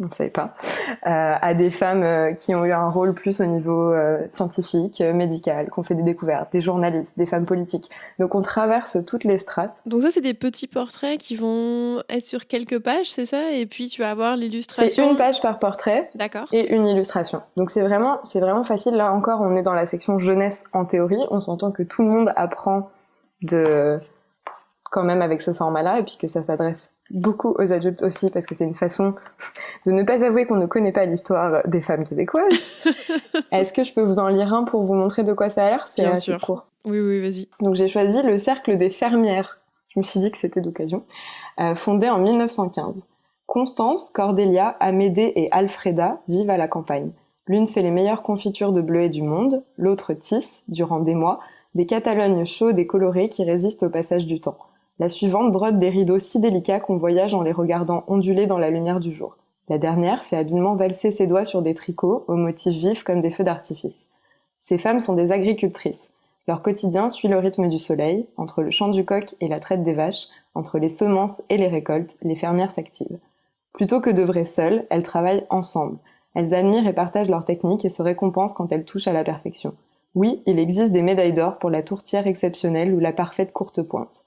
On ne savait pas. À des femmes qui ont eu un rôle plus au niveau scientifique, médical, qui ont fait des découvertes, des journalistes, des femmes politiques. Donc on traverse toutes les strates. Donc ça, c'est des petits portraits qui vont être sur quelques pages, c'est ça? Et puis tu vas avoir l'illustration. C'est 1 page par portrait. D'accord. Et une illustration. Donc c'est vraiment facile. Là encore, on est dans la section jeunesse en théorie. On s'entend que tout le monde apprend quand même avec ce format-là, et puis que ça s'adresse beaucoup aux adultes aussi, parce que c'est une façon de ne pas avouer qu'on ne connaît pas l'histoire des femmes québécoises. Est-ce que je peux vous en lire un pour vous montrer de quoi ça a l'air? C'est assez court. Oui, vas-y. Donc j'ai choisi le Cercle des fermières. Je me suis dit que c'était d'occasion. Fondé en 1915. Constance, Cordélia, Amédée et Alfreda vivent à la campagne. L'une fait les meilleures confitures de bleuets du monde, l'autre tisse, durant des mois, des Catalognes chaudes et colorées qui résistent au passage du temps. La suivante brode des rideaux si délicats qu'on voyage en les regardant onduler dans la lumière du jour. La dernière fait habilement valser ses doigts sur des tricots aux motifs vifs comme des feux d'artifice. Ces femmes sont des agricultrices. Leur quotidien suit le rythme du soleil. Entre le chant du coq et la traite des vaches, entre les semences et les récoltes, les fermières s'activent. Plutôt que d'œuvrer seules, elles travaillent ensemble. Elles admirent et partagent leurs techniques et se récompensent quand elles touchent à la perfection. Oui, il existe des médailles d'or pour la tourtière exceptionnelle ou la parfaite courte pointe.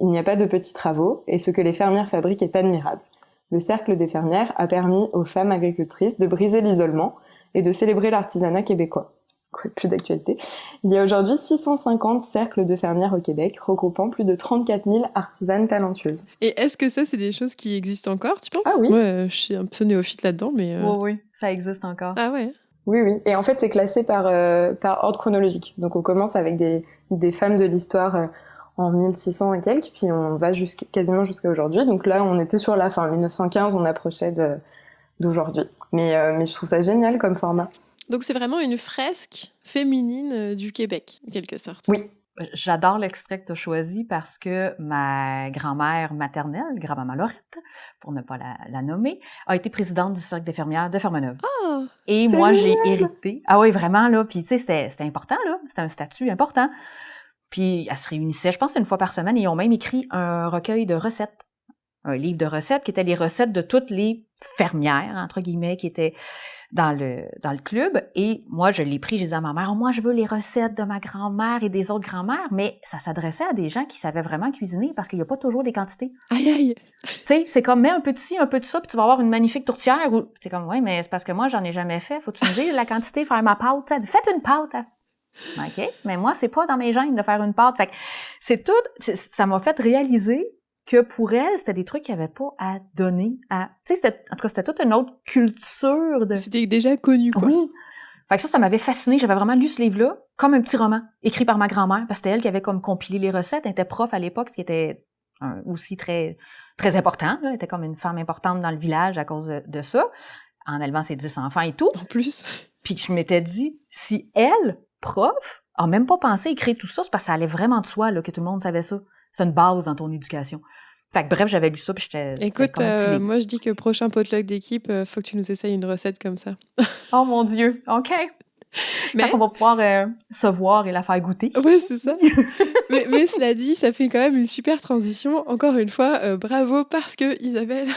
Il n'y a pas de petits travaux, et ce que les fermières fabriquent est admirable. Le Cercle des fermières a permis aux femmes agricultrices de briser l'isolement et de célébrer l'artisanat québécois. Quoi de plus d'actualité. Il y a aujourd'hui 650 cercles de fermières au Québec, regroupant plus de 34 000 artisanes talentueuses. Et est-ce que ça, c'est des choses qui existent encore, tu penses? Ah oui. Moi, je suis un peu néophyte là-dedans, mais... Oui, ça existe encore. Ah ouais. Oui. Et en fait, c'est classé par ordre chronologique. Donc on commence avec des femmes de l'histoire en 1600 et quelques, puis on va quasiment jusqu'à aujourd'hui. Donc là, on était sur la fin. 1915, on approchait d'aujourd'hui. Mais je trouve ça génial comme format. Donc c'est vraiment une fresque féminine du Québec, en quelque sorte. Oui. J'adore l'extrait que tu as choisi parce que ma grand-mère maternelle, grand-maman Laurette, pour ne pas la nommer, a été présidente du Cercle des fermières de Fermeneuve. Oh, et moi, génial. J'ai hérité. Ah oui, vraiment, là. Puis, tu sais, c'était important, là. C'était un statut important. Puis, elle se réunissait, je pense, 1 fois par semaine, et ils ont même écrit un recueil de recettes. Un livre de recettes qui étaient les recettes de toutes les fermières, entre guillemets, qui étaient dans le club. Et moi, je l'ai pris, je disais à ma mère, moi, je veux les recettes de ma grand-mère et des autres grand-mères, mais ça s'adressait à des gens qui savaient vraiment cuisiner parce qu'il n'y a pas toujours des quantités. Aïe! Tu sais, c'est comme, mets un peu de ci, un peu de ça, puis tu vas avoir une magnifique tourtière. Ou c'est comme, ouais, mais c'est parce que moi, j'en ai jamais fait. Faut-tu me dire la quantité, faire ma pâte? Elle dit, faites une pâte. OK? Mais moi, c'est pas dans mes gènes de faire une pâte. Fait que ça m'a fait réaliser que pour elle, c'était des trucs qu'il n'y avait pas à donner à... Tu sais, en tout cas, c'était toute une autre culture de... C'était déjà connu, quoi. Oui! Fait que ça m'avait fasciné. J'avais vraiment lu ce livre-là comme un petit roman écrit par ma grand-mère, parce que c'était elle qui avait comme compilé les recettes. Elle était prof à l'époque, ce qui était aussi très, très important, là. Elle était comme une femme importante dans le village à cause de ça, en élevant ses 10 enfants et tout. En plus. Puis je m'étais dit, si elle, prof, a même pas pensé écrire tout ça, c'est parce que ça allait vraiment de soi, là, que tout le monde savait ça. C'est une base dans ton éducation. Fait que bref, j'avais lu ça, puis Écoute, moi je dis que prochain potluck d'équipe, faut que tu nous essayes une recette comme ça. Oh mon Dieu, OK. Mais on va pouvoir se voir et la faire goûter. Ouais, c'est ça. mais cela dit, ça fait quand même une super transition. Encore une fois, bravo, parce que Isabelle,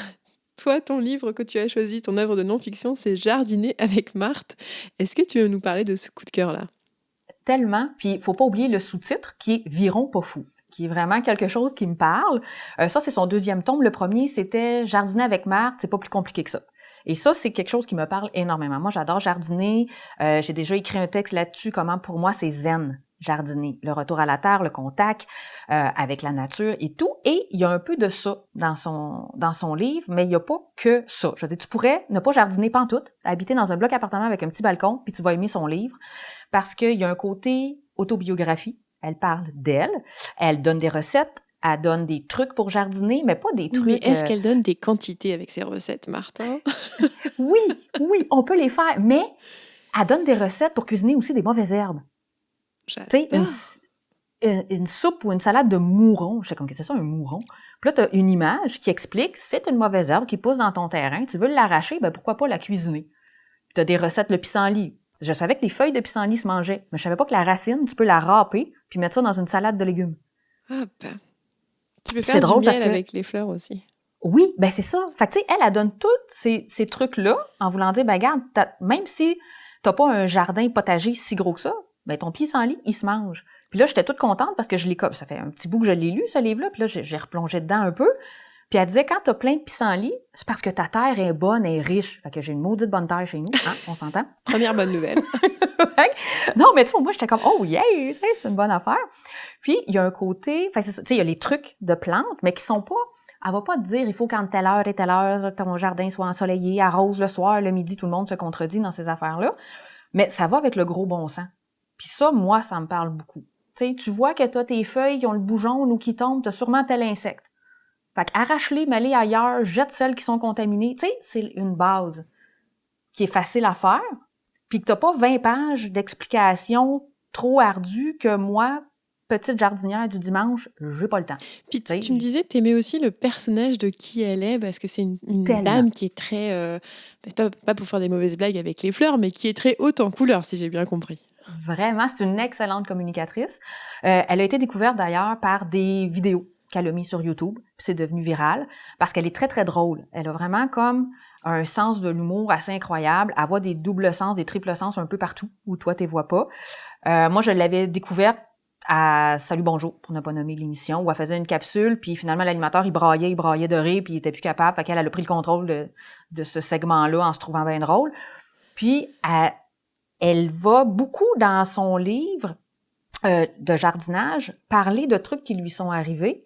toi, ton livre que tu as choisi, ton œuvre de non-fiction, c'est Jardiner avec Marthe. Est-ce que tu veux nous parler de ce coup de cœur-là? Tellement. Puis, faut pas oublier le sous-titre qui est « Viron pas fou », qui est vraiment quelque chose qui me parle. Ça, c'est son deuxième tome. Le premier, c'était « Jardiner avec Marthe », c'est pas plus compliqué que ça. Et ça, c'est quelque chose qui me parle énormément. Moi, j'adore jardiner. J'ai déjà écrit un texte là-dessus, comment pour moi, c'est zen, jardiner. Le retour à la terre, le contact avec la nature et tout. Et il y a un peu de ça dans son livre, mais il n'y a pas que ça. Je veux dire, tu pourrais ne pas jardiner pantoute, habiter dans un bloc appartement avec un petit balcon, puis tu vas aimer son livre, parce qu'il y a un côté autobiographie. Elle parle d'elle, elle donne des recettes, elle donne des trucs pour jardiner, mais pas des trucs... Mais est-ce qu'elle donne des quantités avec ses recettes, Martha? Oui, on peut les faire, mais elle donne des recettes pour cuisiner aussi des mauvaises herbes. Tu sais, une soupe ou une salade de mouron, je sais comme que c'est ça, un mouron. Puis là, tu as une image qui explique, c'est une mauvaise herbe qui pousse dans ton terrain, tu veux l'arracher, ben pourquoi pas la cuisiner? Tu as des recettes, le pissenlit. Je savais que les feuilles de pissenlit se mangeaient, mais je savais pas que la racine, tu peux la râper puis mettre ça dans une salade de légumes. Ah ben... Tu peux faire du miel avec les fleurs aussi. Oui, ben c'est ça. Fait que tu sais, elle donne tous ces trucs-là en voulant dire, ben regarde, même si t'as pas un jardin potager si gros que ça, ben ton pissenlit, il se mange. Puis là, j'étais toute contente parce que je l'ai... Ça fait un petit bout que je l'ai lu, ce livre-là, puis là, j'ai replongé dedans un peu. Puis elle disait, quand t'as plein de pissenlits, c'est parce que ta terre est bonne, est riche. Fait que j'ai une maudite bonne terre chez nous, hein, on s'entend? Première bonne nouvelle. Non, mais tu vois, moi, j'étais comme, oh yeah, c'est une bonne affaire. Puis, il y a un côté, tu sais, il y a les trucs de plantes, mais qui sont pas, elle va pas te dire, il faut qu'entre telle heure et telle heure, ton jardin soit ensoleillé, arrose le soir, le midi, tout le monde se contredit dans ces affaires-là. Mais ça va avec le gros bon sens. Puis ça, moi, ça me parle beaucoup. Tu sais, tu vois que t'as tes feuilles qui ont le bout jaune ou qui tombent, t'as sûrement tel insecte. Fait qu'arrache-les, mets-les ailleurs, jette celles qui sont contaminées. Tu sais, c'est une base qui est facile à faire, puis que t'as pas 20 pages d'explications trop ardues que moi, petite jardinière du dimanche, j'ai pas le temps. Puis tu me disais que t'aimais aussi le personnage de qui elle est, parce que c'est une dame qui est très... pas pour faire des mauvaises blagues avec les fleurs, mais qui est très haute en couleur, si j'ai bien compris. Vraiment, c'est une excellente communicatrice. Elle a été découverte d'ailleurs par des vidéos qu'elle a mis sur YouTube, puis c'est devenu viral, parce qu'elle est très, très drôle. Elle a vraiment comme un sens de l'humour assez incroyable. Elle voit des doubles sens, des triples sens un peu partout, où toi, tu les vois pas. Moi, je l'avais découverte à Salut Bonjour, pour ne pas nommer l'émission, où elle faisait une capsule, puis finalement, l'animateur, il braillait de rire, puis il était plus capable, fait qu'elle a pris le contrôle de ce segment-là en se trouvant bien drôle. Puis, elle va beaucoup dans son livre de jardinage parler de trucs qui lui sont arrivés,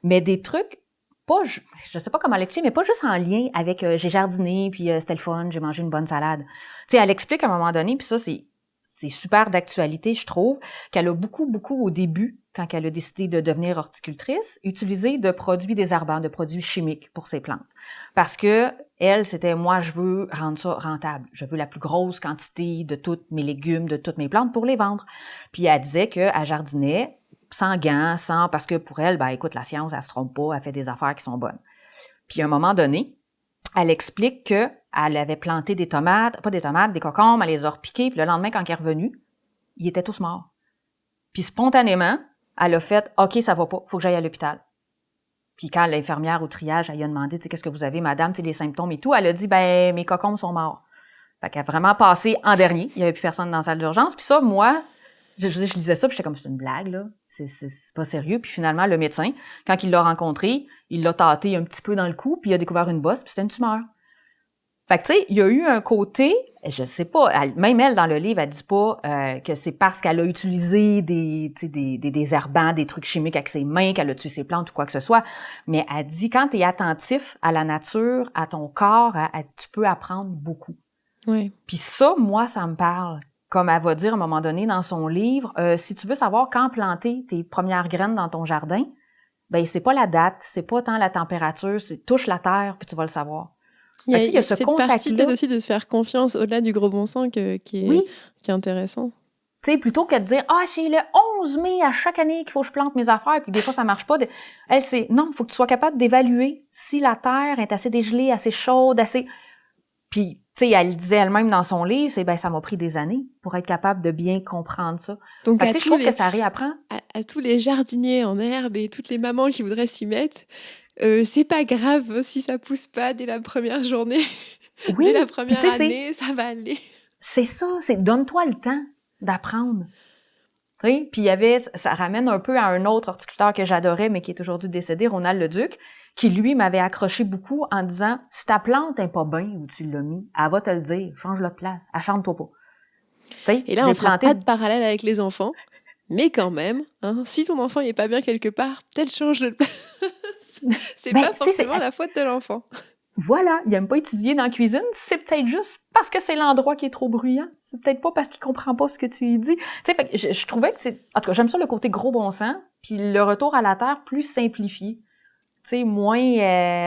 mais des trucs, pas, je sais pas comment l'expliquer, mais pas juste en lien avec j'ai jardiné, puis c'était le fun, j'ai mangé une bonne salade. Tu sais, elle explique à un moment donné, puis ça, c'est super d'actualité, je trouve, qu'elle a beaucoup au début, quand elle a décidé de devenir horticultrice, utilisé de produits désherbants, de produits chimiques pour ses plantes. Parce que elle, c'était, moi, je veux rendre ça rentable. Je veux la plus grosse quantité de tous mes légumes, de toutes mes plantes pour les vendre. Puis elle disait qu'elle jardinait sans gants, parce que pour elle, ben écoute, la science, elle se trompe pas, elle fait des affaires qui sont bonnes. Puis à un moment donné, elle explique que elle avait planté des tomates, des concombres, elle les a repiqués, puis le lendemain, quand elle est revenue, ils étaient tous morts. Puis spontanément, elle a fait « OK, ça va pas, faut que j'aille à l'hôpital ». Puis quand l'infirmière au triage, elle lui a demandé « Qu'est-ce que vous avez, madame, les symptômes et tout », elle a dit « Ben, mes concombres sont morts ». Fait qu'elle a vraiment passé en dernier, il y avait plus personne dans la salle d'urgence. Puis ça, moi, je lisais ça, puis j'étais comme « C'est une blague, là, c'est pas sérieux ». Puis finalement, le médecin, quand il l'a rencontré, il l'a tâté un petit peu dans le cou, puis il a découvert une bosse, puis c'était une tumeur. Fait que tu sais, il y a eu un côté, je sais pas, même elle, dans le livre, elle dit pas que c'est parce qu'elle a utilisé des désherbants, des trucs chimiques avec ses mains, qu'elle a tué ses plantes ou quoi que ce soit. Mais elle dit, quand tu es attentif à la nature, à ton corps, tu peux apprendre beaucoup. Ouais. Puis ça, moi, ça me parle. Comme elle va dire à un moment donné dans son livre, si tu veux savoir quand planter tes premières graines dans ton jardin, ben c'est pas la date, c'est pas tant la température, c'est touche la terre puis tu vas le savoir. Il y a, il y a ce cette partie contact-là. peut-être aussi de se faire confiance au-delà du gros bon sens qui est intéressant. Tu sais, plutôt que de dire « Ah, c'est le 11 mai à chaque année qu'il faut que je plante mes affaires, puis des fois, ça marche pas. » Elle, c'est « Non, il faut que tu sois capable d'évaluer si la terre est assez dégelée, assez chaude, assez... » Puis, tu sais, elle disait elle-même dans son livre, c'est « Ben, ça m'a pris des années pour être capable de bien comprendre ça. » Donc, fait que, je trouve que ça réapprend. À tous les jardiniers en herbe et toutes les mamans qui voudraient s'y mettre, c'est pas grave si ça pousse pas dès la première journée. Oui, dès la première année, ça va aller. C'est ça, c'est donne-toi le temps d'apprendre. Tu sais, puis ça ramène un peu à un autre horticulteur que j'adorais, mais qui est aujourd'hui décédé, Ronald Leduc, qui lui m'avait accroché beaucoup en disant « Si ta plante n'est pas bien où tu l'as mis, elle va te le dire, change-la de place, acharne-toi pas. » Et là, on fera pas de parallèle avec les enfants, mais quand même, hein, si ton enfant n'est pas bien quelque part, peut-être change de place. C'est pas forcément la faute de l'enfant. Voilà, il aime pas étudier dans la cuisine, c'est peut-être juste parce que c'est l'endroit qui est trop bruyant. C'est peut-être pas parce qu'il comprend pas ce que tu lui dis. Tu sais, fait que je trouvais que c'est... En tout cas, j'aime ça le côté gros bon sens, puis le retour à la terre plus simplifié. Tu sais, moins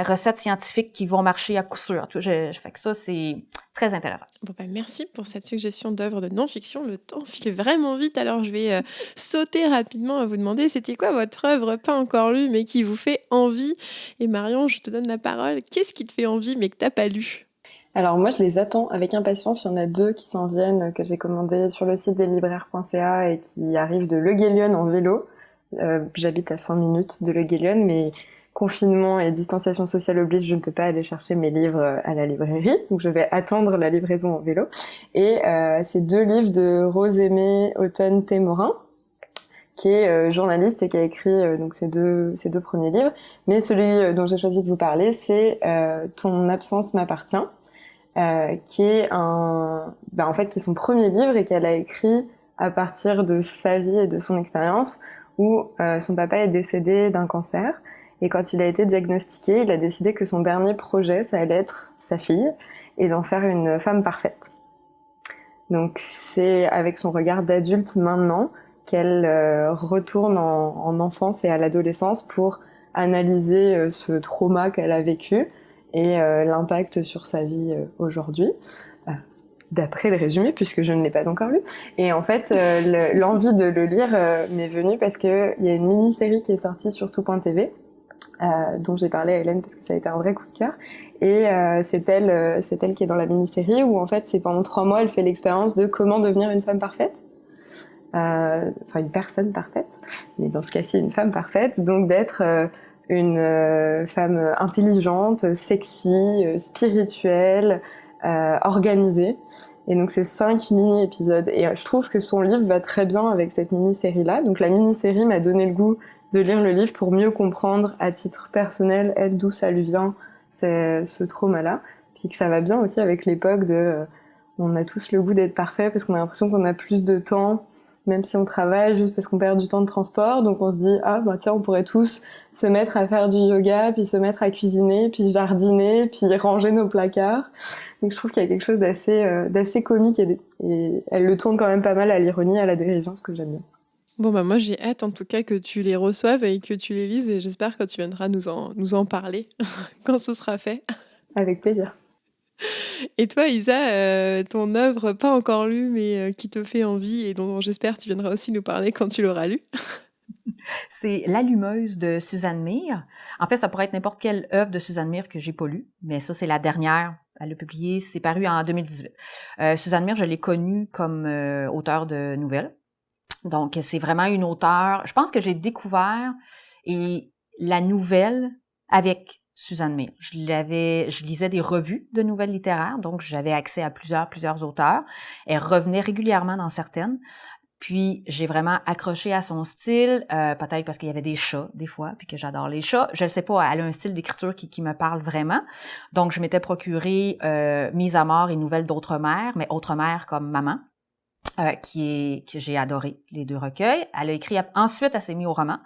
recettes scientifiques qui vont marcher à coup sûr. Fait que ça, c'est très intéressant. Bon, merci pour cette suggestion d'œuvre de non-fiction. Le temps file vraiment vite, alors je vais sauter rapidement à vous demander, c'était quoi votre œuvre pas encore lue, mais qui vous fait envie? Et Marion, je te donne la parole. Qu'est-ce qui te fait envie, mais que t'as pas lu? Alors moi, je les attends avec impatience. Il y en a 2 qui s'en viennent, que j'ai commandées sur le site deslibraires.ca et qui arrivent de Le Guélion en vélo. J'habite à 5 minutes de Le Guélion, mais confinement et distanciation sociale oblige, je ne peux pas aller chercher mes livres à la librairie, donc je vais attendre la livraison en vélo. Et c'est 2 livres de Rose Aimée Automne-Témorin, qui est journaliste et qui a écrit donc ces deux premiers livres. Mais celui dont j'ai choisi de vous parler, c'est Ton absence m'appartient, qui est en fait qui est son premier livre et qu'elle a écrit à partir de sa vie et de son expérience, où son papa est décédé d'un cancer. Et quand il a été diagnostiqué, il a décidé que son dernier projet, ça allait être sa fille, et d'en faire une femme parfaite. Donc c'est avec son regard d'adulte maintenant qu'elle retourne en enfance et à l'adolescence pour analyser ce trauma qu'elle a vécu et l'impact sur sa vie aujourd'hui. D'après le résumé, puisque je ne l'ai pas encore lu. Et en fait, l'envie de le lire m'est venue parce qu'il y a une mini-série qui est sortie sur tout.tv, dont j'ai parlé à Hélène parce que ça a été un vrai coup de cœur. Et c'est elle qui est dans la mini-série où en fait c'est pendant 3 mois elle fait l'expérience de comment devenir une femme parfaite, enfin une personne parfaite, mais dans ce cas-ci une femme parfaite, donc d'être une femme intelligente, sexy, spirituelle, organisée. Et donc c'est 5 mini-épisodes. Et je trouve que son livre va très bien avec cette mini-série-là. Donc la mini-série m'a donné le goût de lire le livre pour mieux comprendre à titre personnel, elle, d'où ça lui vient, ce trauma-là. Puis que ça va bien aussi avec l'époque de... on a tous le goût d'être parfait parce qu'on a l'impression qu'on a plus de temps, même si on travaille, juste parce qu'on perd du temps de transport. Donc on se dit, tiens, on pourrait tous se mettre à faire du yoga, puis se mettre à cuisiner, puis jardiner, puis ranger nos placards. Donc je trouve qu'il y a quelque chose d'assez comique et elle le tourne quand même pas mal à l'ironie, à la dérision, ce que j'aime bien. Bon, moi j'ai hâte en tout cas que tu les reçoives et que tu les lises, et j'espère que tu viendras nous en parler quand ce sera fait. Avec plaisir. Et toi, Isa, ton œuvre pas encore lue mais qui te fait envie et dont j'espère tu viendras aussi nous parler quand tu l'auras lu. C'est L'Allumeuse de Suzanne Meir. En fait, ça pourrait être n'importe quelle œuvre de Suzanne Meir que j'ai pas lue, mais ça, c'est la dernière. Elle l'a publiée, c'est paru en 2018. Suzanne Meir, je l'ai connue comme auteure de nouvelles. Donc, c'est vraiment une auteure. Je pense que j'ai découvert la nouvelle avec Suzanne Meir. Je lisais des revues de nouvelles littéraires, donc j'avais accès à plusieurs auteurs. Elle revenait régulièrement dans certaines. Puis, j'ai vraiment accroché à son style, peut-être parce qu'il y avait des chats, des fois, puis que j'adore les chats. Je ne sais pas, elle a un style d'écriture qui me parle vraiment. Donc, je m'étais procuré Mise à mort et Nouvelles d'autres mères, mais Autres mères comme maman, que j'ai adoré, les 2 recueils. Elle a écrit, ensuite, elle s'est mise au roman.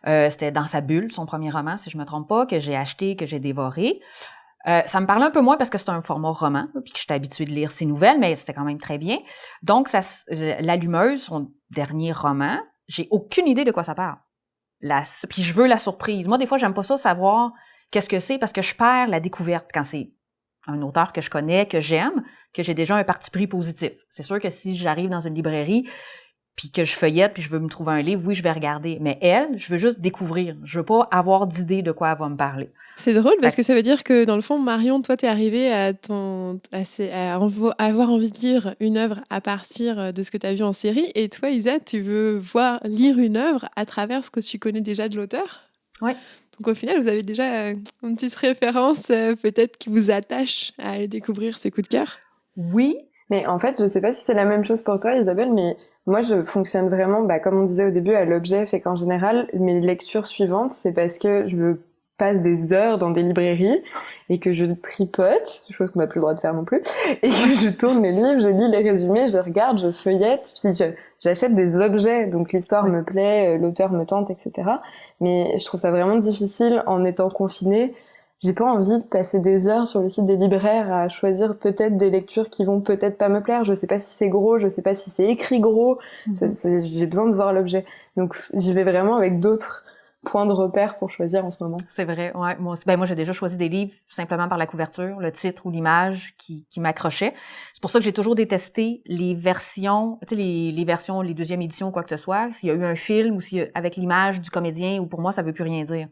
C'était Dans sa bulle, son premier roman, si je me trompe pas, que j'ai acheté, que j'ai dévoré. Ça me parlait un peu moins parce que c'est un format roman, puis que j'étais habituée de lire ses nouvelles, mais c'était quand même très bien. Donc, L'Allumeuse, son dernier roman, j'ai aucune idée de quoi ça parle. Puis je veux la surprise. Moi, des fois, j'aime pas ça savoir qu'est-ce que c'est parce que je perds la découverte quand c'est un auteur que je connais, que j'aime, que j'ai déjà un parti pris positif. C'est sûr que si j'arrive dans une librairie puis que je feuillette, puis je veux me trouver un livre, oui, je vais regarder. Mais elle, je veux juste découvrir. Je veux pas avoir d'idée de quoi elle va me parler. C'est drôle parce que ça veut dire que dans le fond, Marion, toi, t'es arrivée à avoir envie de lire une œuvre à partir de ce que tu as vu en série. Et toi, Isa, tu veux lire une œuvre à travers ce que tu connais déjà de l'auteur. Oui. Donc au final, vous avez déjà une petite référence peut-être qui vous attache à aller découvrir ces coups de cœur. Oui. Mais en fait, je sais pas si c'est la même chose pour toi, Isabelle, mais moi, je fonctionne vraiment, comme on disait au début, à l'objet, fait qu'en général, mes lectures suivantes, c'est parce que je passe des heures dans des librairies et que je tripote, chose qu'on n'a plus le droit de faire non plus, et que je tourne les livres, je lis les résumés, je regarde, je feuillette, puis j'achète des objets, donc l'histoire me plaît, l'auteur me tente, etc. Mais je trouve ça vraiment difficile en étant confinée. J'ai pas envie de passer des heures sur le site des libraires à choisir peut-être des lectures qui vont peut-être pas me plaire. Je sais pas si c'est gros, je sais pas si c'est écrit gros. J'ai besoin de voir l'objet. Donc, j'y vais vraiment avec d'autres points de repère pour choisir en ce moment. C'est vrai, ouais. Moi j'ai déjà choisi des livres simplement par la couverture, le titre ou l'image qui m'accrochait. C'est pour ça que j'ai toujours détesté les versions, tu sais, les versions, les 2e éditions, quoi que ce soit. S'il y a eu un film ou avec l'image du comédien, ou pour moi, ça veut plus rien dire.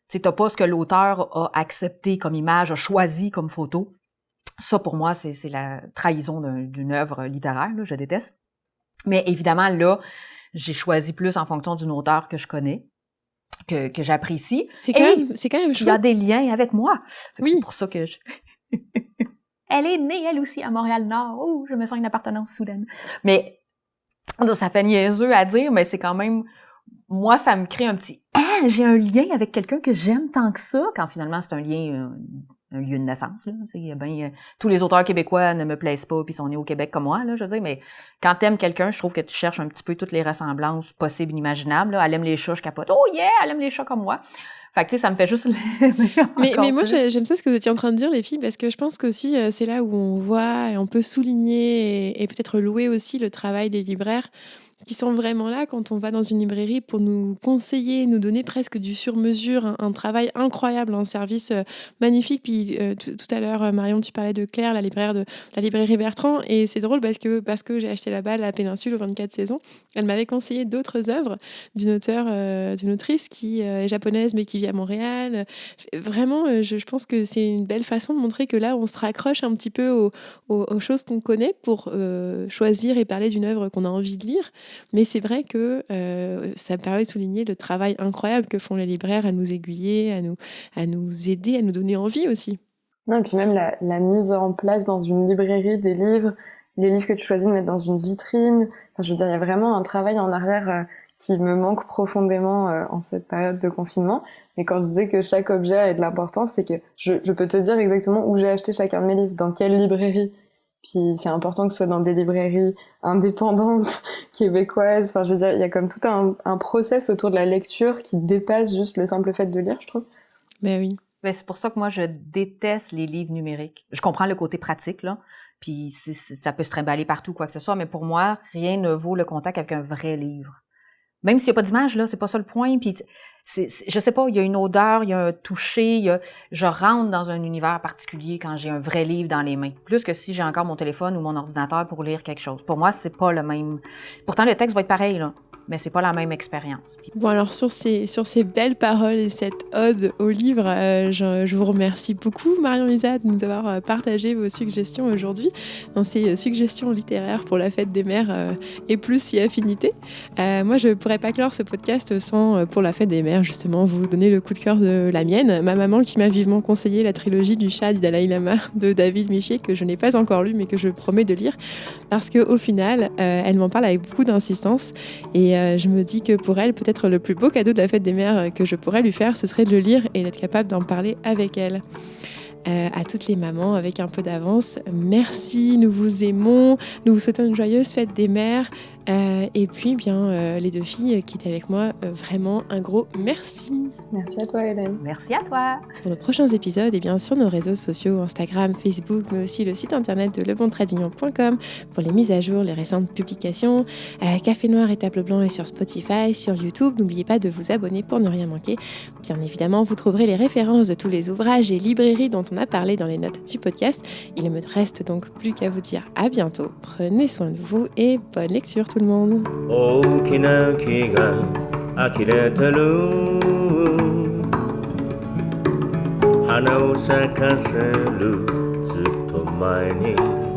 Tu sais, t'as pas ce que l'auteur a accepté comme image, a choisi comme photo. Ça, pour moi, c'est la trahison d'une œuvre littéraire, là, je déteste. Mais évidemment, là, j'ai choisi plus en fonction d'une auteure que je connais, que j'apprécie. C'est quand même chouette. Il y a des liens avec moi. Oui. C'est pour ça que Elle est née, elle aussi, à Montréal-Nord. Oh, je me sens une appartenance soudaine. Mais ça fait niaiseux à dire, mais c'est quand même... Moi, ça me crée un petit « Ah, j'ai un lien avec quelqu'un que j'aime tant que ça », quand finalement, c'est un lien, un lieu de naissance. Là. Tous les auteurs québécois ne me plaisent pas puis sont nés au Québec comme moi, là, je veux dire, mais quand t'aimes quelqu'un, je trouve que tu cherches un petit peu toutes les ressemblances possibles, inimaginables. Là. Elle aime les chats, je capote. Oh yeah, elle aime les chats comme moi. Fait que, tu sais, ça me fait juste mais moi, j'aime ça ce que vous étiez en train de dire, les filles, parce que je pense qu'aussi, c'est là où on voit et on peut souligner et peut-être louer aussi le travail des libraires qui sont vraiment là quand on va dans une librairie pour nous conseiller, nous donner presque du sur-mesure, un travail incroyable, un service magnifique. Puis tout à l'heure, Marion, tu parlais de Claire, la libraire de la librairie Bertrand, et c'est drôle parce que j'ai acheté là-bas La Péninsule aux 24 saisons. Elle m'avait conseillé d'autres œuvres d'une autrice qui est japonaise mais qui vit à Montréal. Vraiment, je pense que c'est une belle façon de montrer que là, on se raccroche un petit peu aux choses qu'on connaît pour choisir et parler d'une œuvre qu'on a envie de lire. Mais c'est vrai que ça permet de souligner le travail incroyable que font les libraires à nous aiguiller, à nous aider, à nous donner envie aussi. Non, et puis même la mise en place dans une librairie des livres, les livres que tu choisis de mettre dans une vitrine. Enfin, je veux dire, il y a vraiment un travail en arrière qui me manque profondément en cette période de confinement. Et quand je disais que chaque objet a de l'importance, c'est que je peux te dire exactement où j'ai acheté chacun de mes livres, dans quelle librairie. Puis c'est important que ce soit dans des librairies indépendantes, québécoises. Enfin, je veux dire, il y a comme tout un process autour de la lecture qui dépasse juste le simple fait de lire, je trouve. Ben oui. Ben, c'est pour ça que moi, je déteste les livres numériques. Je comprends le côté pratique, là, puis ça peut se trimballer partout, quoi que ce soit, mais pour moi, rien ne vaut le contact avec un vrai livre. Même s'il n'y a pas d'image, là, c'est pas ça le point. Puis je sais pas, il y a une odeur, il y a un toucher, je rentre dans un univers particulier quand j'ai un vrai livre dans les mains. Plus que si j'ai encore mon téléphone ou mon ordinateur pour lire quelque chose. Pour moi, c'est pas le même. Pourtant, le texte va être pareil, là. mais c'est pas la même expérience. Puis... Bon, alors sur ces belles paroles et cette ode au livre, je vous remercie beaucoup, Marion-Lisa, de nous avoir partagé vos suggestions aujourd'hui dans ces suggestions littéraires pour la fête des mères et plus si affinité. Moi, je pourrais pas clore ce podcast sans, pour la fête des mères, justement, vous donner le coup de cœur de la mienne. Ma maman qui m'a vivement conseillé la trilogie du chat du Dalai Lama de David Michier, que je n'ai pas encore lu, mais que je promets de lire, parce qu'au final, elle m'en parle avec beaucoup d'insistance. Et je me dis que pour elle, peut-être le plus beau cadeau de la fête des mères que je pourrais lui faire, ce serait de le lire et d'être capable d'en parler avec elle. À toutes les mamans, avec un peu d'avance, merci, nous vous aimons, nous vous souhaitons une joyeuse fête des mères. Et puis, bien, les deux filles qui étaient avec moi, vraiment un gros merci. Merci à toi, Hélène. Merci à toi. Pour nos prochains épisodes, et bien sur nos réseaux sociaux, Instagram, Facebook, mais aussi le site internet de lebontraitdunion.com pour les mises à jour, les récentes publications. Café Noir et Table Blanc est sur Spotify, sur YouTube. N'oubliez pas de vous abonner pour ne rien manquer. Bien évidemment, vous trouverez les références de tous les ouvrages et librairies dont on a parlé dans les notes du podcast. Il ne me reste donc plus qu'à vous dire à bientôt. Prenez soin de vous et bonne lecture tout le monde. 大きな木が呆れてる花を咲かせるずっと前に